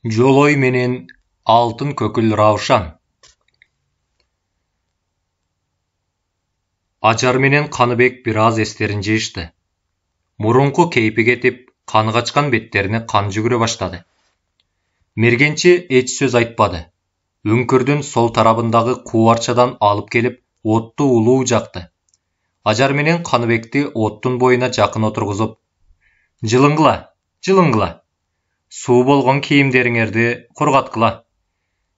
Жолой менен алтын көкіл раушан. Ажар менен Қаныбек бираз эстерин жыйышты. Мурунку кейпи кетип, каны качкан беттерине кан жүгүрө баштады. Мергенчи эч сөз айтпады. Үңкүрдүн сол тарабындагы куарчадан алып келип, отту улуу жакты. Ажар менен Қаныбекти оттун боюна жакын отургузуп, жылыңгыла. Суу болгон кийимдериңерди кургаткыла.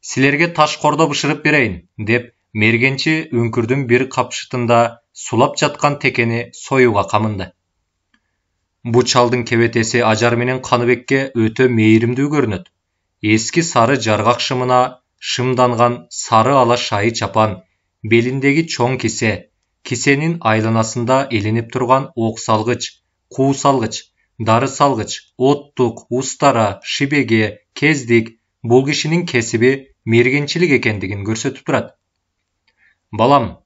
Силерге таш кордо бышырып берейин, деп мергенчи үңкүрдүн бир капшытында сулап жаткан текени союуга камынды. Бу чалдын кебетеси Ажар менен Каныбекке өтө мейримдүү көрүнөт. Эски сары жаргак шымына шымданган сары ала шайы чапан, белиндеги чоң кисенин айланасында илинип турган ок салгыч, куу салгыч, дары салгыч, оттук, устара, шибеге, кездик бул кишинин кесиби мергенчилик экендигин көрсөтүп турат. Балам,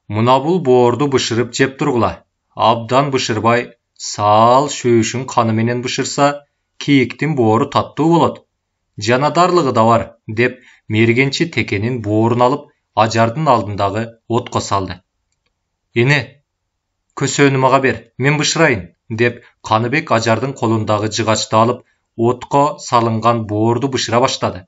мына бул боорду бышырып жеп тургула. Абдан бышырбай, саал шөөшүн каны менен бышырса, кийиктин боору таттуу болот. Жанадарлыгы да бар, деп мергенчи текенин боорун алып, Ажардын алдындагы отко салды. Эне, көсөнү мага бер, мен бышырайын, деп Каныбек Ажардын колундагы жыгачты алып, отко салынган боорду бышыра баштады.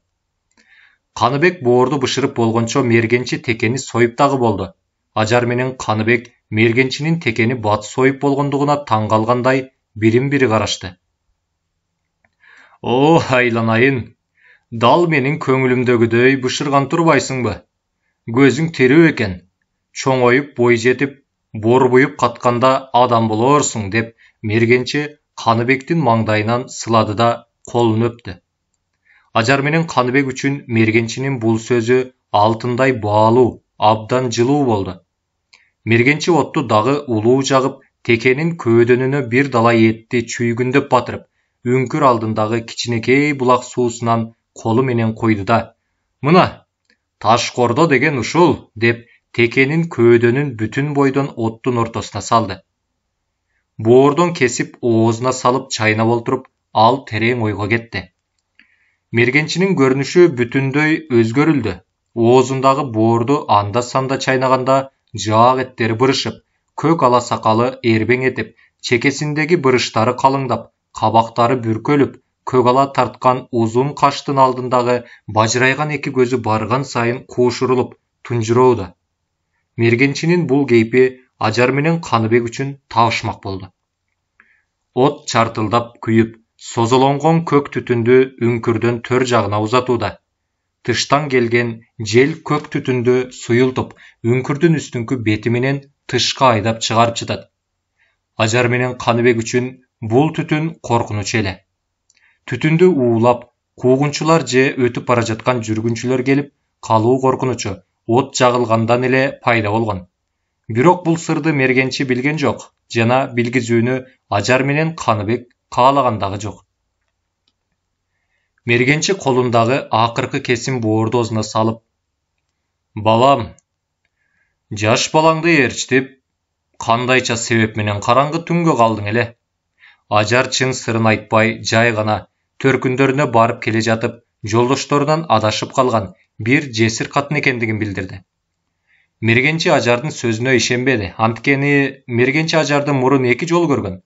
Каныбек боорду бышырып болгончо мергенчи текени союп дагы болду. Ажар менен Каныбек мергенчинин текени бат союп болгондугуна таң калгандай бирин-бири карашты. О, айланайын, дал менин көңүлүмдөгүдөй бышырган турбайсыңбы? Көзүң терүү экен, чоңоюп бой жетип, борбуюп катканда адам болорсуң, деп мергенчи Каныбектин маңдайынан сылады да колун өптү. Ажар менен Каныбек үчүн мергенчинин бул сөзү алтындай баалуу, абдан жылуу болду. Мергенчи отту дагы улуу жагып, текенин көөдөнүнө бир далай этти чүйгүндөп батырып, үңкүр алдындагы кичинекей булак суусунан колу менен койду да, мына, таш кордо деген ушул, деп текенин көөдөнүн бүтүн бойдон оттун ортосуна салды. Боордон кесип оозуна салып чайнап олтуруп, ал терең ойго кетти. Мергенчинин көрүнүшү бүтүндөй өзгөрүлдү. Оозундагы боорду анда-санда чайнаганда жаак эттери бырышып, көк ала сакалы эрбең этип, чекесиндеги бырыштары калыңдап, кабактары бүркөлүп, көк ала тарткан узун каштын алдындагы бажырайган эки көзү барган сайын куушурулуп, тунжуроодо. Мергенчинин бул кейпи Ажар менен Каныбек үчүн табышмак болду. От чартылдап күйүп, созолонгон көк түтүндү үңкүрдөн төр жагына узатууда. Тыштан келген жел көк түтүндү суюлтуп, үңкүрдүн үстүңкү бети менен тышка айдап чыгарып жатат. Ажар менен Каныбек үчүн бул түтүн коркунуч эле. Түтүндү уулап, куугунчулар же өтүп бара жаткан жүргүнчүлөр келип, калуу коркунучу от жагылгандан эле пайда болгон. Бирок бул сырды мергенчи билген жок, жана билгизүүнү Ажар менен Каныбек каалаган дагы жок. Мергенчи колундагы акыркы кесим боордозуна салып, балам, жаш балаңды ээрчитип, кандайча себеп менен караңгы түнгө калдың эле? Ажар чын сырын айтпай, жай гана төркүндөрүнө барып келе жатып, жолдошторунан адашып калган бир жесир катын экендигин билдирди. Мергенчи Ажардын сөзүнө ишенбеди, анткени мергенчи Ажарды мурун эки жолу көргөн.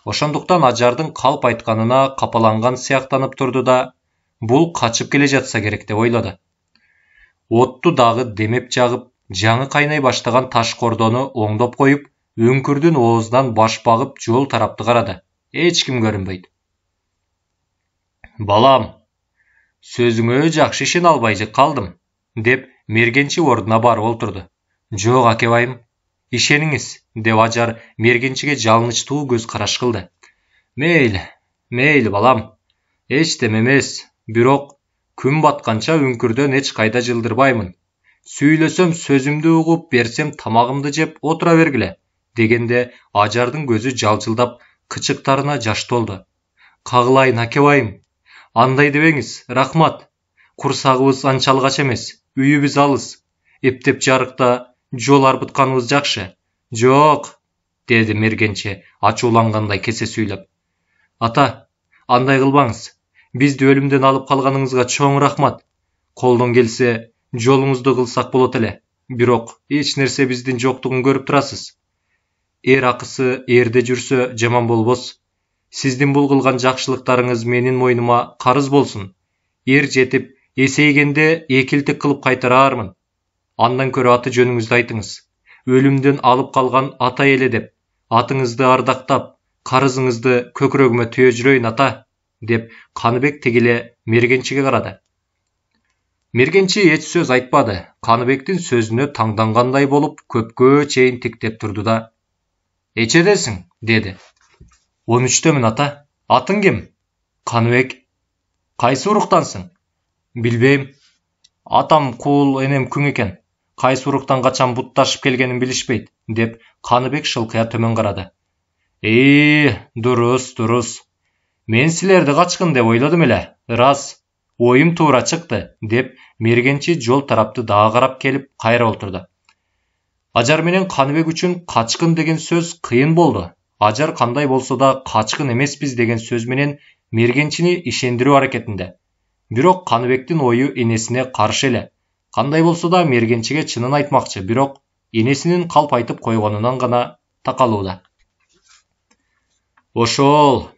Ошондуктан Ажардын калп айтканына капаланган сыяктанып турду да, бул качып келе жатса керек деп ойлоду. Отту дагы демеп жагып, жаңы кайнай баштаган таш кордону оңдоп коюп, үңкүрдүн оозунан баш багып жол тарапты карады. Эч ким көрүнбөйт. Балам, сөзүңө жакшы ишене албай калдым, деп мергенчи ордуна барып олтурду. Жок акебайым, ишениңиз, деп Ажар мергенчиге жалынычтуу көз караш кылды. Мейли балам, эчтеме эмес, бирок күн батканча үңкүрдөн эч кайда жылдырбаймын. Сүйлөсөм сөзүмдү угуп, берсем тамагымды жеп отура бергиле, дегенде Ажардын көзү жалжылдап, кычыктарына жаш толду. Кагылайын акебайым, андай дебеңиз, рахмат. Курсагыбыз анчалык ач эмес, үйүбүз алыс. Эптеп жарыкта жол арбытканыбыз жакшы. Жок, деди мергенчи ачуулангандай кесе сүйлөп. Ата, андай кылбаңыз. Bizди өлümден алып қалғаныңызға чоң рахмат. Қолдан келсе, жолыңызды қылсақ болот эле. Бирок эч нерсе биздин жоктугун көрүп турасыз. Эр акысы эрде жүрсө жаман болбос. Сиздин бул кылган жакшылыктарыңыз менин мойнума карыз болсун. Эр жетип, эсейгенде экилтик кылып кайтарармын. Андан көрө аты жөнүңүздү айтыңыз. Өлүмдөн алып калган ата эле деп, атыңызды ардактап, карызыңызды көкүрөгүмө түйө жүрөйүн ата, деп Каныбек тегеле мергенчиге карады. Мергенчи эч сөз айтпады. Каныбектин сөзүнө таңдангандай болуп, көпкө чейин тиктеп турду да, «Эчедесиң?» dedi. 13-төмүн ата. Атың ким? Каныбек. Кайсы уруктансың? Билбейм. Атам кул, энем күң экен. Кайсы уруктан качан бутташып келгенин билишпейт, деп Каныбек шылкыя төмөн карады. Дурус. Мен силерди качкын деп ойлодум эле. Рас. Oyum tuğra çıktı, dep mergençi jol tarapты дағы қарап келіп кайра олтурду. Ажар менен Каныбек үчүн качкын деген сөз кыйын болду. Ажар кандай болсо да качкын эмеспиз деген сөз менен мергенчини ишендирүү аракетинде. Бирок Каныбектин ою энесине каршы эле. Кандай болсо да мергенчиге чынын айтмакчы, бирок энесинин калп айтып койгонунан гана такалууда. Ошол,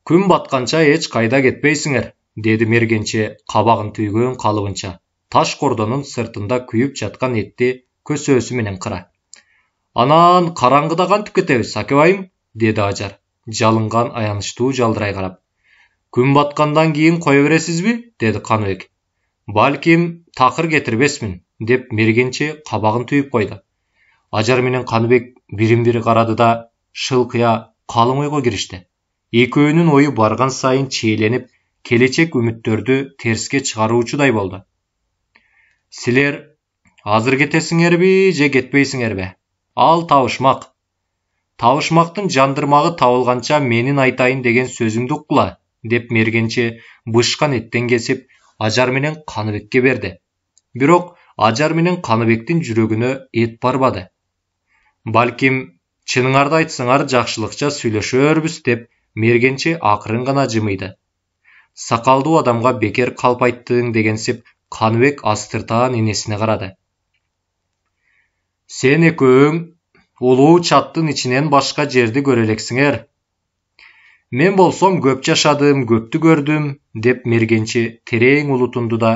күн батканча эч кайда кетпейсиңер, dedi мергенчи кабагын түйгөн калыбынча. Таш кордонун сыртында күйүп жаткан этти көсөөсү менен кыра. Анан караңгыда кантип кетебиз, акебайым? Dedi Ажар, жалынган аянычтуу жалдырай карап. Күн баткандан кийин кое бересизби? Dedi Каныбек. Балким такыр кетирбесмин, деп мергенчи кабагын түйүп койду. Ажар менен Каныбек бирин-бири карады да шылкыя калың ойго киришти. Экөөнүн ою барган сайын чийленип, келечек үмүттөрдү терске чыгаруучудай болду. Силер азыр кетесиңерби же кетпейсиңерби? Ал табышмак. Табышмактын жандырмагы табылганча менин айтайын деген сөзүмдү уккула, деп мергенчи бышкан эттен кесип Ажар менен Каныбекке берди. Бирок Ажар менен Каныбектин жүрөгүнө эт барбады. Балким чыныңарды айтсаңар жакшылыкча сүйлөшөрбүз, деп мергенчи акырын гана жымыйды. Сакалдуу адамга бекер калп айттың дегенсип Каныбек астыртаан энесине карады. Сен экөөң улуу чаттын ичинен башка жерди көрө элексиңер. Мен болсом көп жашадым, көптү көрдүм, деп мергенчи терең улутунду да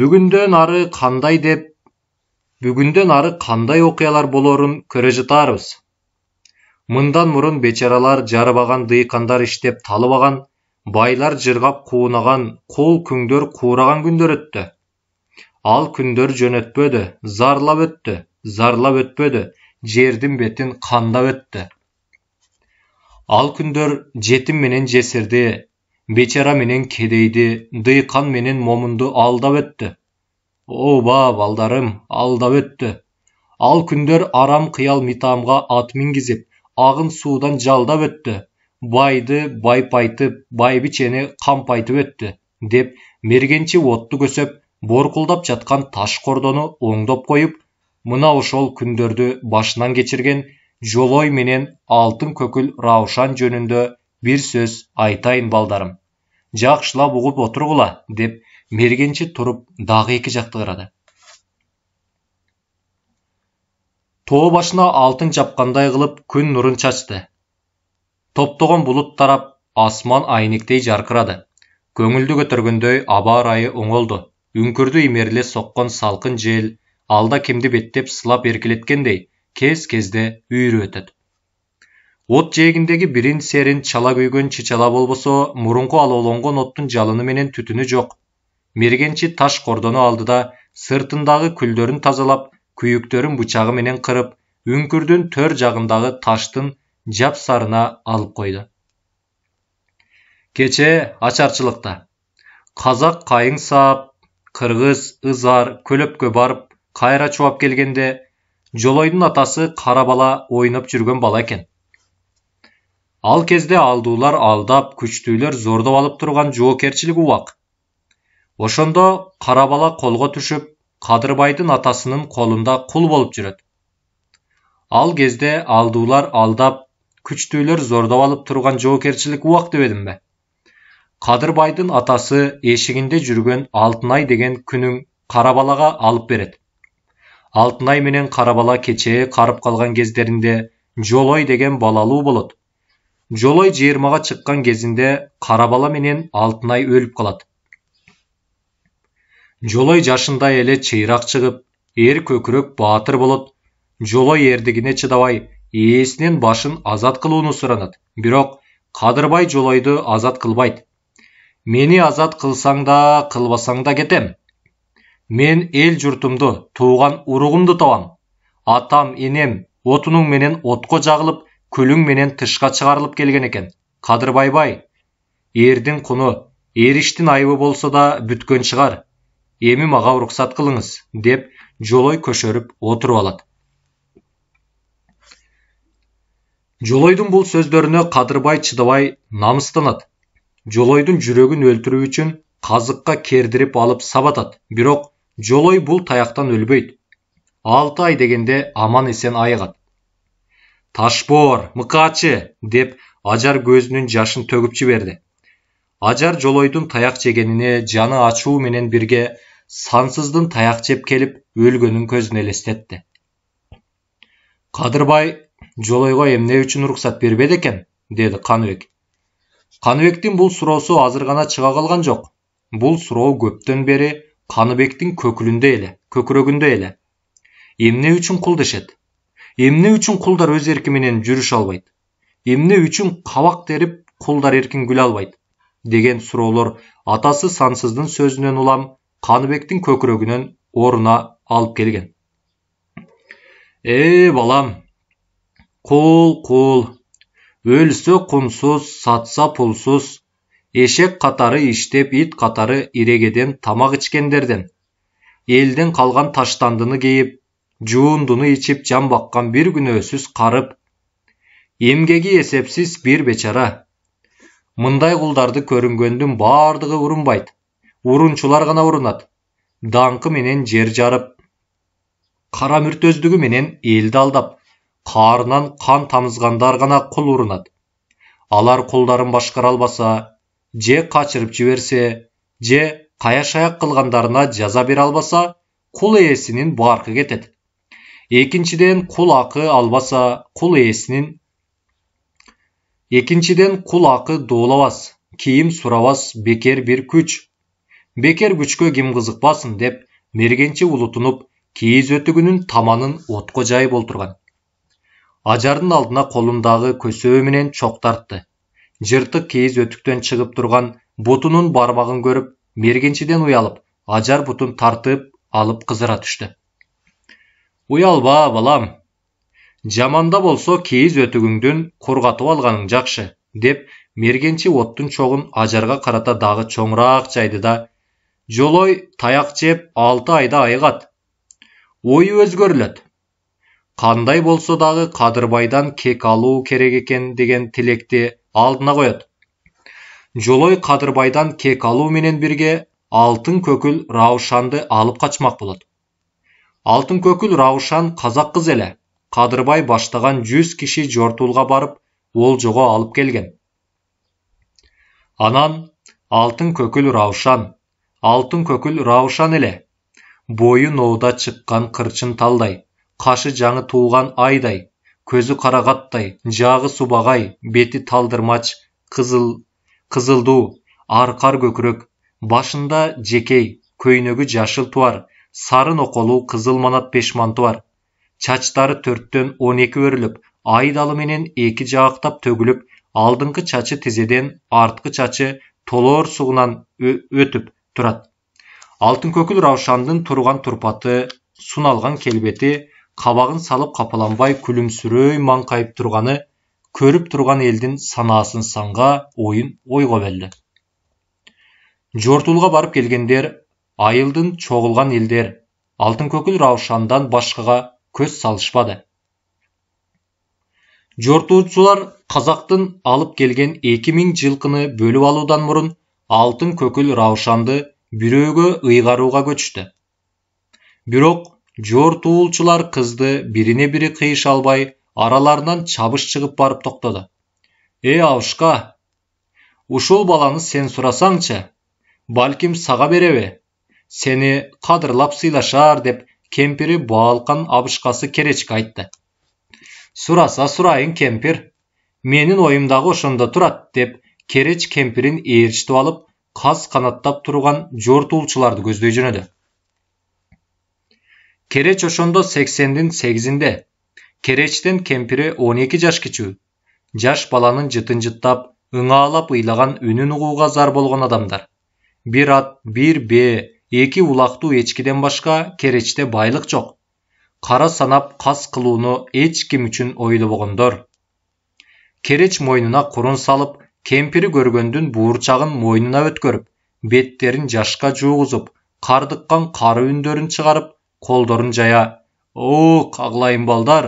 бүгүндөн ары кандай окуялар болорун көрө жатарбыз. Мындан мурун бечаралар жарыбаган дыйкандар иштеп талыбаган, байлар жыргап куунаган, кол күңдөр куураган күндөр өттү. Ал күндөр жөнөтпөдү, зарлап өтпөдү, жердин бетин кандап өттү. Ал күндөр жетим менен жесирди, бечара менен кедейди, дыйкан менен момунду алдап өттү. Оба, балдарым, алдап өттү. Ал күндөр арам кыял митамга ат мингизип, агын суудан жалдап өттү. Байды байпайтып, байбичени кампайтып өттү, деп мергенчи отту көсөп, боркулдап жаткан таш кордону оңдоп коюп, мына ошол күндөрдү башынан кечирген Жолой менен Алтын көкүл Раушан жөнүндө бир сөз айтайын, балдарым. Жакшылап угуп отургула, деп мергенчи туруп дагы эки жакты карады. Тоо башына алтын жапкандай кылып күн нурун чачты. Топтогон булут тарап, асман айнектей жаркырады. Көңүлдү көтөргөндөй аба ырайы оңолду. Үңкүрдү имериле соккон салкын жел алда кимди беттеп сылап эркелеткендей кез-кезде үйрүп өтөт. От жээгиндеги бирин серин чала күйгөн чычала болбосо, мурунку алоолонгон оттун жалыны менен түтүнү жок. Мергенчи таш кордону алды да сыртындагы күлдөрүн тазалап, күйүктөрүн бычагы менен кырып, үңкүрдүн төр жагындагы таштын жапсарына алып койду. Кече ачарчылыкта казак кайың саап, кыргыз ызар көлөпкө барып, кайра чубап келгенде Жолойдун атасы кара бала ойноп жүргөн бала экен. Ал кезде алдуулар алдап, күчтүүлөр зордоп алып турган жоокерчилик убак. Ошондо кара бала колго түшүп, Кадырбайдын атасынын колунда кул болуп жүрөт. Ал кезде алдуулар алдап, күчтүүлөр зордоп алып турган жоокерчилик убак дебедимби? Кадырбайдын атасы эшигинде жүргөн Алтынай деген күнүң Карабалага алып берет. Алтынай менен Карабала кечээ карып калган кездеринде Жолой деген балалуу болот. Жолой 20-га чыккан кезинде Карабала менен Алтынай өлүп калат. Жолой жашында эле чыйрак чыгып, эр көкүрөк баатыр болот. Жолой эрдигине чыдабай, ээсинен башын азат кылууну суранат. Бирок Кадырбай Жолойду азат кылбайт. Мени азат кылсаң да, кылбасаң да кетем. Мен эл журтумду, тууган уругумду табам. Атам, энем отунуң менен отко жагылып, күлүң менен тышка чыгарылып келген экен. Кадырбай бай, эрдин куну, эриштин айыбы болсо да бүткөн чыгар. Эми мага уруксат кылыңыз, деп Жолой көшөрүп отуруп алат. Жолойдун бул сөздөрүнө Кадырбай чыдабай намыстанат. Жолойдун жүрөгүн өлтүрүү үчүн казыкка кердирип алып сабатат. Бирок Жолой бул таяктан өлбөйт. 6 ай дегенде аман эсен айыгат. Ташбоор, мыкаачы, деп Ажар көзүнүн жашын төгүп жиберди. Ажар Жолойдун таяк жегенине жаны ачуу менен бирге сансыздын таяк жеп келип өлгөнүн көзүнө элестетти. Кадырбай Жолойго эмне үчүн уруксат бербеди экен, деди Каныбек. Каныбектин бул суроосу азыр гана чыга калган жок. Бул суроо көптөн бери Каныбектин көкүрөгүндө эле. Эмне үчүн кул дешет? Эмне үчүн кулдар өз эрки менен жүрүшө албайт? Эмне үчүн кабак терип кулдар эркин күлө албайт? Деген суроолор атасы сансыздын сөзүнөн улам Каныбектин көкүрөгүнөн оруна алып келген. Балам, кул, өлсө кунсуз, сатса пулсуз, эшек катары иштеп, ит катары ирегеден тамак ичкендерден, элден калган таштандыны кийип, жуундуну ичип жан баккан бир күнөөсүз карып, эмгеги эсепсиз бир бечара. Мындай кулдарды көрүнгөндүн бардыгы урунбайт. Урунчулар гана урунат. Даңкы менен жер жарып, кара мүртөздүгү менен элди алдап, каарынан кан тамызгандар гана кул урунат. Алар кулдарын башкара албаса, же качырып жиберсе, же кая шаяк кылгандарына жаза бере албаса, кул ээсинин баркы кетет. Экинчиден кул акы албаса, кул ээсинин кул акы доолабас, кийим сурабас бекер бир күч. Бекер күчкө ким кызыкпасын деп, мергенчи улутунуп, кийиз өтүгүнүн таманын отко жайып олтурган. Ажардын алдына колундагы көсөө менен чок тартты. Жыртык кийиз өтүктөн чыгып турган бутунун бармагын көрүп, мергенчиден уялып, Ажар бутун тартып алып кызыра түштү. Уялба, балам. Жаманда болсо кийиз өтүгүңдүн кургатып алганың жакшы, деп мергенчи оттун чогун Ажарга карата дагы чоңураак жайды да, Жолой таяк жеп 6 айда айыгат. Ою өзгөрүлөт. Кандай болсо дагы Кадырбайдан кек алуу керек экен деген тилекти алдына коет. Жолой Кадырбайдан кек алуу менен бирге Алтын көкүл Раушанды алып качмак болот. Алтын көкүл Раушан казак кыз эле. Кадырбай баштаган 100 киши жортуулга барып, олжого алып келген. Анан Алтын көкүл Раушан эле. Бою ноуда чыккан кырчын талдай, кашы жаңы тууган айдай, көзү карагаттай, жагы субагай, бети талдырмач, кызылдуу, аркар көкүрөк, башында жекей, көйнөгү жашыл туар, сары ноколуу кызыл манат пешманту бар. Чачтары 4төн 12 өрүлүп, айдалы менен 2 жаактап төгүлүп, алдыңкы чачы тизеден, арткы чачы толоор сугунан өтүп турат. Алтын көкүл Раушандын турган турпаты, суналган келбети, кабагын салып капаланбай күлүмсүрөй маңкайып турганы көрүп турган элдин санаасын санга, ойго белди. Жортуулга барып келгендер, айылдын чогулган элдер, Алтын көкүл Раушандан башкага көз салышпады. Жортуучулар казактын алып келген 2000 жылкыны бөлүп алуудан мурун Алтын көкүл Раушанды бирөөгө ыйгарууга көчтү. Бирок жортуулчулар кызды бирине бири кыйыша албай, араларынан чабыш чыгып барып токтоду. Авышка, Ушул баланы сен сурасаңчы, балким сага береби, сени кадырлап сыйлашар деп кемпири баалкан абышкасы Керечке айтты. Сураса сурайын кемпир, менин оюмдагы ошондо турат деп Кереч кемпирин ээрчитип алып, каз канаттап турган жортуулчуларды көздөй жөнөдү. Кереч ошондо 88-дин Керечтен кемпири 12 жаш кичүү. Жаш баланын жытын жыттап, ыңаалап ыйлаган үнүн угууга зар болгон адамдар. Бир ат, бир бээ, 2 улактуу эчкиден башка Керечте байлык жок. Кара санап каз кылууну эч ким үчүн ойлобогондор. Кереч мойнуна курун салып, кемпири көргөндүн буурчагын мойнуна өткөрүп, беттерин жашка жуугузуп, кардыккан кары үндөрүн чыгарып, колдорун жая, «О, каглайын балдар,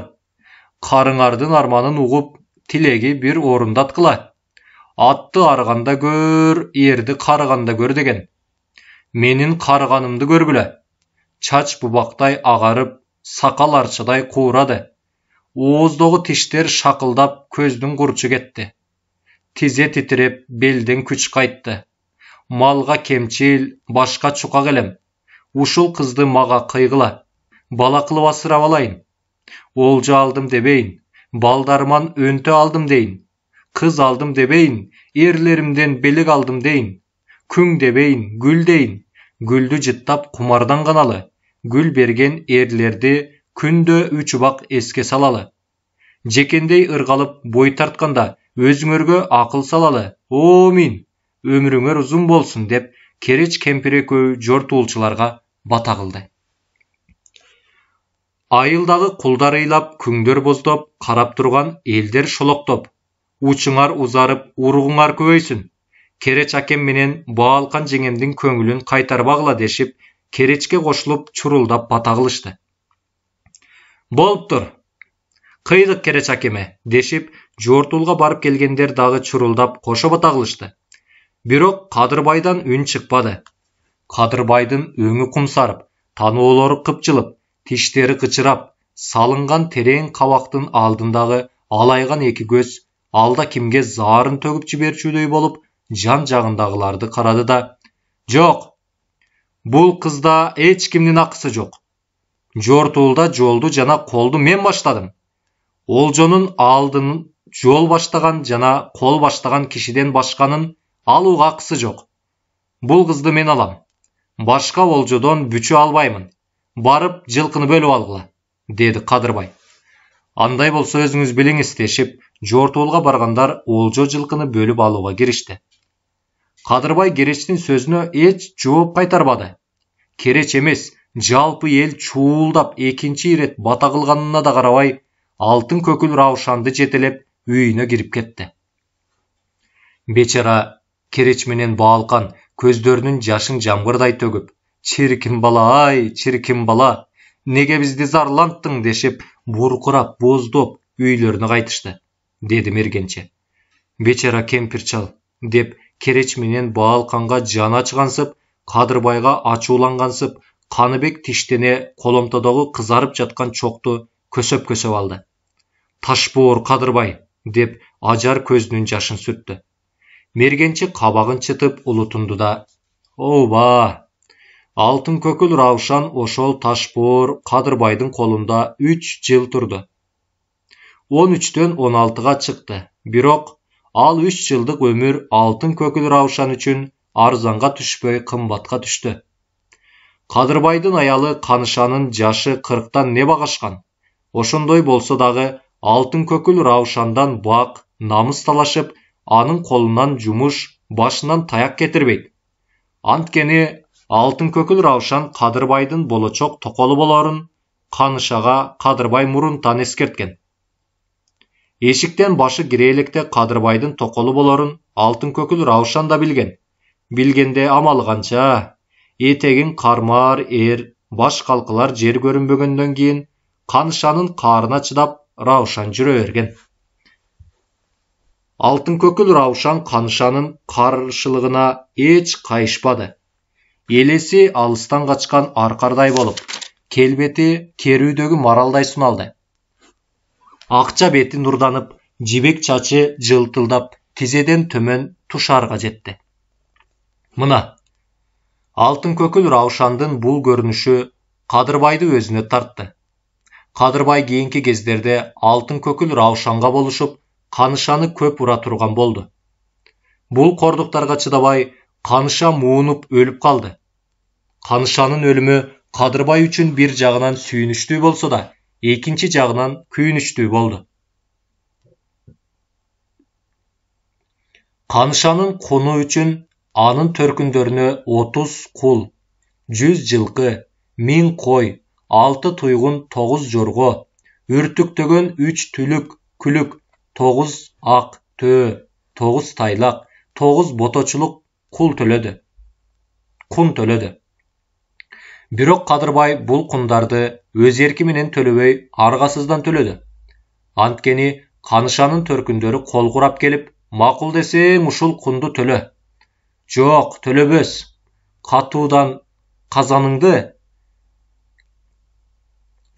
карыңардын арманын угуп, тилеги бир орундаткыла. Атты арыганда көр, эрди карыганда көр» деген. Менин карыганымды көргүлө. Чач бубактай агарып, сакал арчадай куурады. Ооздогу тиштер шакылдап, көздүн курчу кетти. Тизе титиреп, белден күч кайтты. Малга кемчил, башка чука келем. Ушул кызды мага кыйгыла. Бала кылып асырап алайын. Олжо алдым дебейин, балдарыман өнтө алдым дейин. Кыз алдым дебейин, эрлеримден белек алдым дейин. Күң дебейин, гүл дейин. Гүлдү жыттап кумардан каналы. Гүл берген эрлерди күндө 3 убак эске салалы. Жекендей ыргалып бой тартканда өзүңөргө акыл салалы. О мин, өмүрүңөр узун болсун деп Кереч кемпир экөө жортуулчуларга бата кылды. Айылдагы кулдар ыйлап, күңдөр боздоп, карап турган элдер шолоктоп, учуңар узарып, уругуңар көбөйсүн. Кереч акем менен Баалкан жеңемдин көңүлүн кайтарбагыла дешип, Керечке кошулуп чурулдап бата кылышты. Болуптур. Кыйдык Кереч акеме дешип, жортуулга барып келгендер дагы чурулдап кошо бата кылышты. Бирок Кадырбайдан үн чыкпады. Кадырбайдын өңү кумсарып, таноолору кыпчылып, тиштери кычырап, салынган терең кабактын алдындагы алайган 2 көз алда кимге заарын төгүп жиберчүдөй болуп, жан жагындагыларды карады да, «Жок, бул кызда эч кимдин акысы жок. Жортуулда жолду жана колду мен баштадым. Олжонун алдын жол баштаган жана кол баштаган кишиден башканын алууга акысы жок. Бул кызды мен алам. Башка олжодон бүчө албаймын. Барып жылкыны бөлүп алгыла», деди Кадырбай. Андай болсо өзүңүз билиңиз дешип, жортуулга баргандар олжо жылкыны бөлүп алууга киришти. Кадырбай Керечтин сөзүнө эч жооп кайтарбады. Кереч эмес, жалпы эл чуулдап экинчи ирет бата кылганына да карабай, алтын көкүл Раушанды жетелеп үйүнө кирип кетти. Бечара Кереч менен Баалкан көздөрүнүн жашын жамгырдай төгүп, «Чиркин бала, ай, чиркин бала, неге бизди зарланттың» дешип, буркурап, боздоп үйлөрүнө кайтышты, деди мергенче. «Бечара кемпир чал» деп Кереч менен Баалканга жаны ачыгансып, Кадырбайга ачуулангансып, Каныбек тиштене коломтодогу кызарып жаткан чокту көсөп алды. «Ташбоор Кадырбай» деп ажар көзүнүн жашын сүрттү. Мергенче кабагын чытып улутунду да, «Ооба, алтын көкүл Раушан ошол Ташбоор Кадырбайдын колунда 3 жыл турду. 13-төн 16-га чыкты. Бирок ал 3 жылдык өмүр алтын көкүл Раушан үчүн арзанга түшпөй кымбатка түштү. Кадырбайдын аялы Канышанын жашы 40-тан не багашкан. Ошондой болсо дагы алтын көкүл Раушандан бак, намыс талашып, анын колунан жумуш, башынан таяк кетирбейт. Анткени алтын көкүл Раушан Кадырбайдын болочок токолу болорун Канышага Кадырбай мурунтан эскерткен. Эшиктен башы кире электе Кадырбайдын токолу болорун алтын көкүл Раушан да билген. Билгенде амалы канча, этегин кармар баш калкылар жер көрүнбөгөндөн кийин Канышанын каарына чыдап Раушан жүрө берген. Алтын көкүл Раушан Канышанын каршылыгына эч кайышпады. Элеси алыстан качкан аркардай болуп, келбети керүүдөгү маралдай суналды. Акча бети нурданып, жибек чачы жылтылдап, тизеден төмөн тушарга жетти. Мына алтын көкүл Раушандын бул көрүнүшү Кадырбайды өзүнө тартты. Кадырбай кийинки кездерде алтын көкүл Раушанга болушуп, Канышаны көп ура турган болду. Бул кордуктарга чыдабай, Каныша муунуп өлүп калды. Канышанын өлүмү Кадырбай үчүн бир жагынан сүйүнүчтүү болсо да, экинчи жагынан күйүнүчтүү болду. Канышанын куну үчүн анын төркүндөрүнө 30 кул, 100 жылкы, 1000 кой, 6 туйгун, 9 жорго, үртүктөгөн 3 түлүк, күлүк, 9 ак төө, 9 тайлак, 9 боточулук кун төлөдү. Бирок Кадырбай бул кундарды өз эрки менен төлөбөй, аргасыздан төлөдү. Анткени Канышанын төркүндөрү кол курап келип, макул десең ушул кунду төлө. Жок, төлөбөс. Катуудан казаныңды.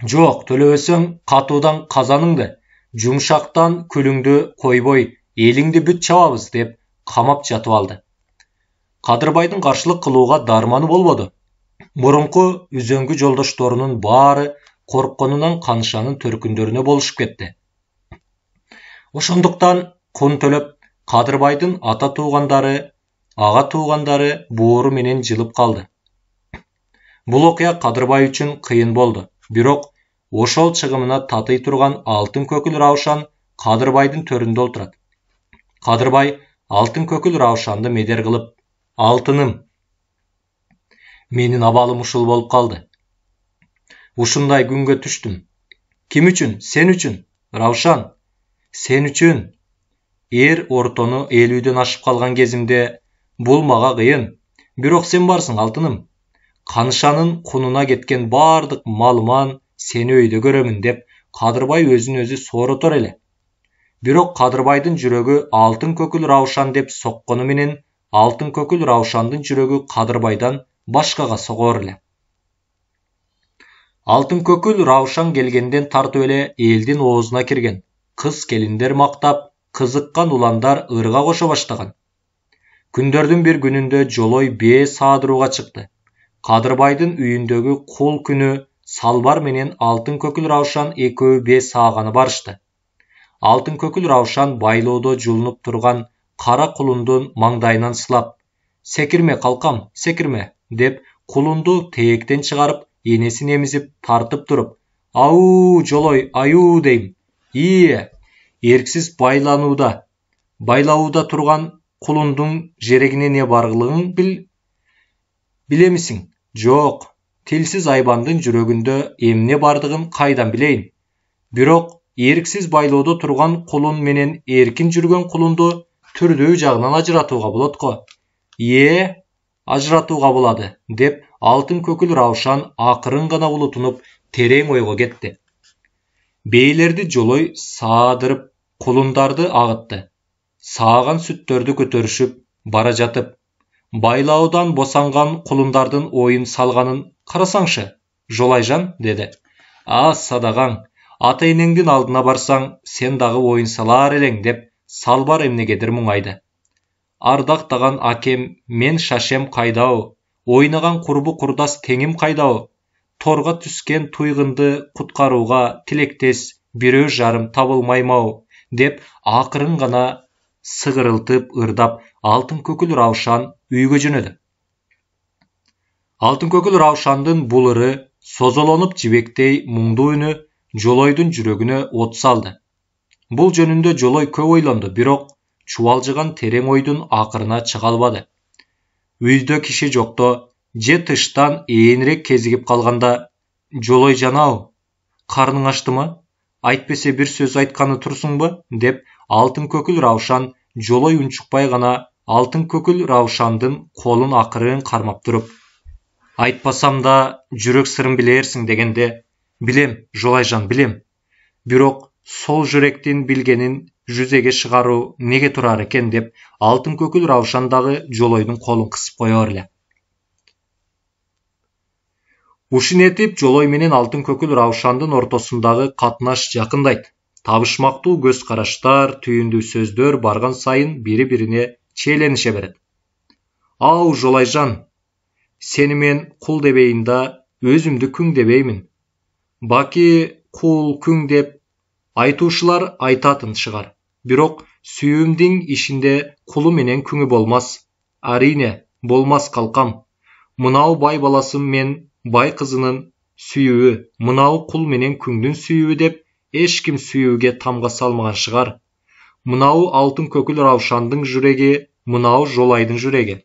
Жок, төлөбөсөң катуудан казаныңды, жумшактан күлүңдү койбой, элиңди бүт чабабыз деп камап жатып алды. Кадырбайдын каршылык кылууга дарманы болбоду. Мурунку үзөңгү жолдошторунун баары коркконунан Канышанын төркүндөрүнө болушуп кетти. Ошондуктан кун төлөп, Кадырбайдын ата туугандары, ага туугандары боору менен жылып калды. Бул окуя Кадырбай үчүн кыйын болду. Бирок ошол чыгымына татый турган алтын көкүл Раушан Кадырбайдын төрүндө отурат. Кадырбай алтын көкүл Раушанды медер кылып, алтыным, менин абалым ушул болуп калды. Ушундай күнгө түштүм. Ким үчүн? Сен үчүн. Раушан, сен үчүн. Эр ортону элүүдөн ашып калган кезимде бул мага кыйын. Бирок сен барсың, алтыным. Канышанын кунуна кеткен бардык малыман сени өйдө көрөмүн деп Кадырбай өзүн өзү сооротор эле. Бирок Кадырбайдын жүрөгү алтын көкүл Раушан деп соккону менен алтын көкүл Раушандын жүрөгү Кадырбайдан башкага согор эле. Алтын көкүл Раушан келгенден тартып эле элдин оозуна кирген. Кыз келиндер мактап, кызыккан уландар ырга кошо баштаган. Күндөрдүн бир күнүндө Жолой бээ саадырууга чыкты. Кадырбайдын үйүндөгү кул күнү Салбар менен алтын көкүл Раушан экөө бээ сааганы барышты. Алтын көкүл Раушан байлоодо жулунуп турган кара кулундун маңдайынан сылап, "Секирме калкам, секирме" деп кулунду тээктен чыгарып, энесин эмизип тартып туруп, "Ау, Жолой, аю" дейм. Эрксиз байлаууда турган кулундун жерегине не баргылыгын билемисиң? Жок, тилсиз айбандын жүрөгүндө эмне бардыгын кайдан билейин? Бирок эрксиз байлоодо турган кулун менен эркин жүргөн кулунду түрдүү жагынан ажыратууга болот го. Ажыратууга болады, деп алтын көкүл Раушан акырын гана улутунуп, терең ойго кетти. Бейлерди Жолой саадырып, кулундарды агытты. Сааган сүттөрдү көтөрүшүп бара жатып, байлаудан босанган кулундардын оюн салганын карасаңчы, Жолайжан, деди. Садagaң, ата-энеңдин алдына барсаң, сен дагы оюн салар элең, деп Салбар эмнегедир муңайды. Ардактаган акем, мен шашем кайдабы? Ойнаган курбу курдас теңим кайдабы? Торга түскөн туйгунду куткарууга тилектес бирөө жарым табылмаймабы? Деп акырын гана сыгырылтып ырдап, алтын көкүл Раушан үйгө жөнөдү. Алтын көкүл Раушандын бул ыры, созолонуп жибектей муңдуу үнү Жолойдун жүрөгүнө от салды. Бул жөнүндө Жолой көп ойлонду, бирок чубалжыган терең ойдун акырына чыга албады. Үйдө киши жокто, же тыштан ээнирээк кезигип калганда, "Жолойжан-ау, карның ачтымы? Айтпесе бир сөз айтканы турсуңбу?" деп алтын көкүл Раушан Жолой унчукпай гана алтын көкүл Раушандын колун акырын кармап туруп, "Айтпасам да жүрөк сырын билерсиң" дегенде, "Билем, Жолайжан, билем. Бирок сол жүрөктүн билгенин жүзеге чыгаруу неге турар экен" деп алтын көкүл Раушан дагы Жолойдун колун кысып коёр эле. Ушун этип Жолой менен алтын көкүл Раушандын ортосундагы катнаш жакындайт. Табышмактуу көз караштар, түйүндүү сөздөр барган сайын бири-бирине челенише берет. Ау Жолайжан, сені мен құл дебейін да, өзімді күң дебеймін. Баки құл күң деп айтушылар айтатын шығар. Бирок сүйүүмдин ишинде құлы менен күңі болмас. Арине, болмас қалқам. Мынау бай баласы мен бай қызының сүйүүі, мынау құл менен күңдүн сүйүүі деп ешкім сүйүүге тамға салмаған шығар. Мынау алтын көкіл Раушандың жүрегі, мынау Жолайдың жүрегі.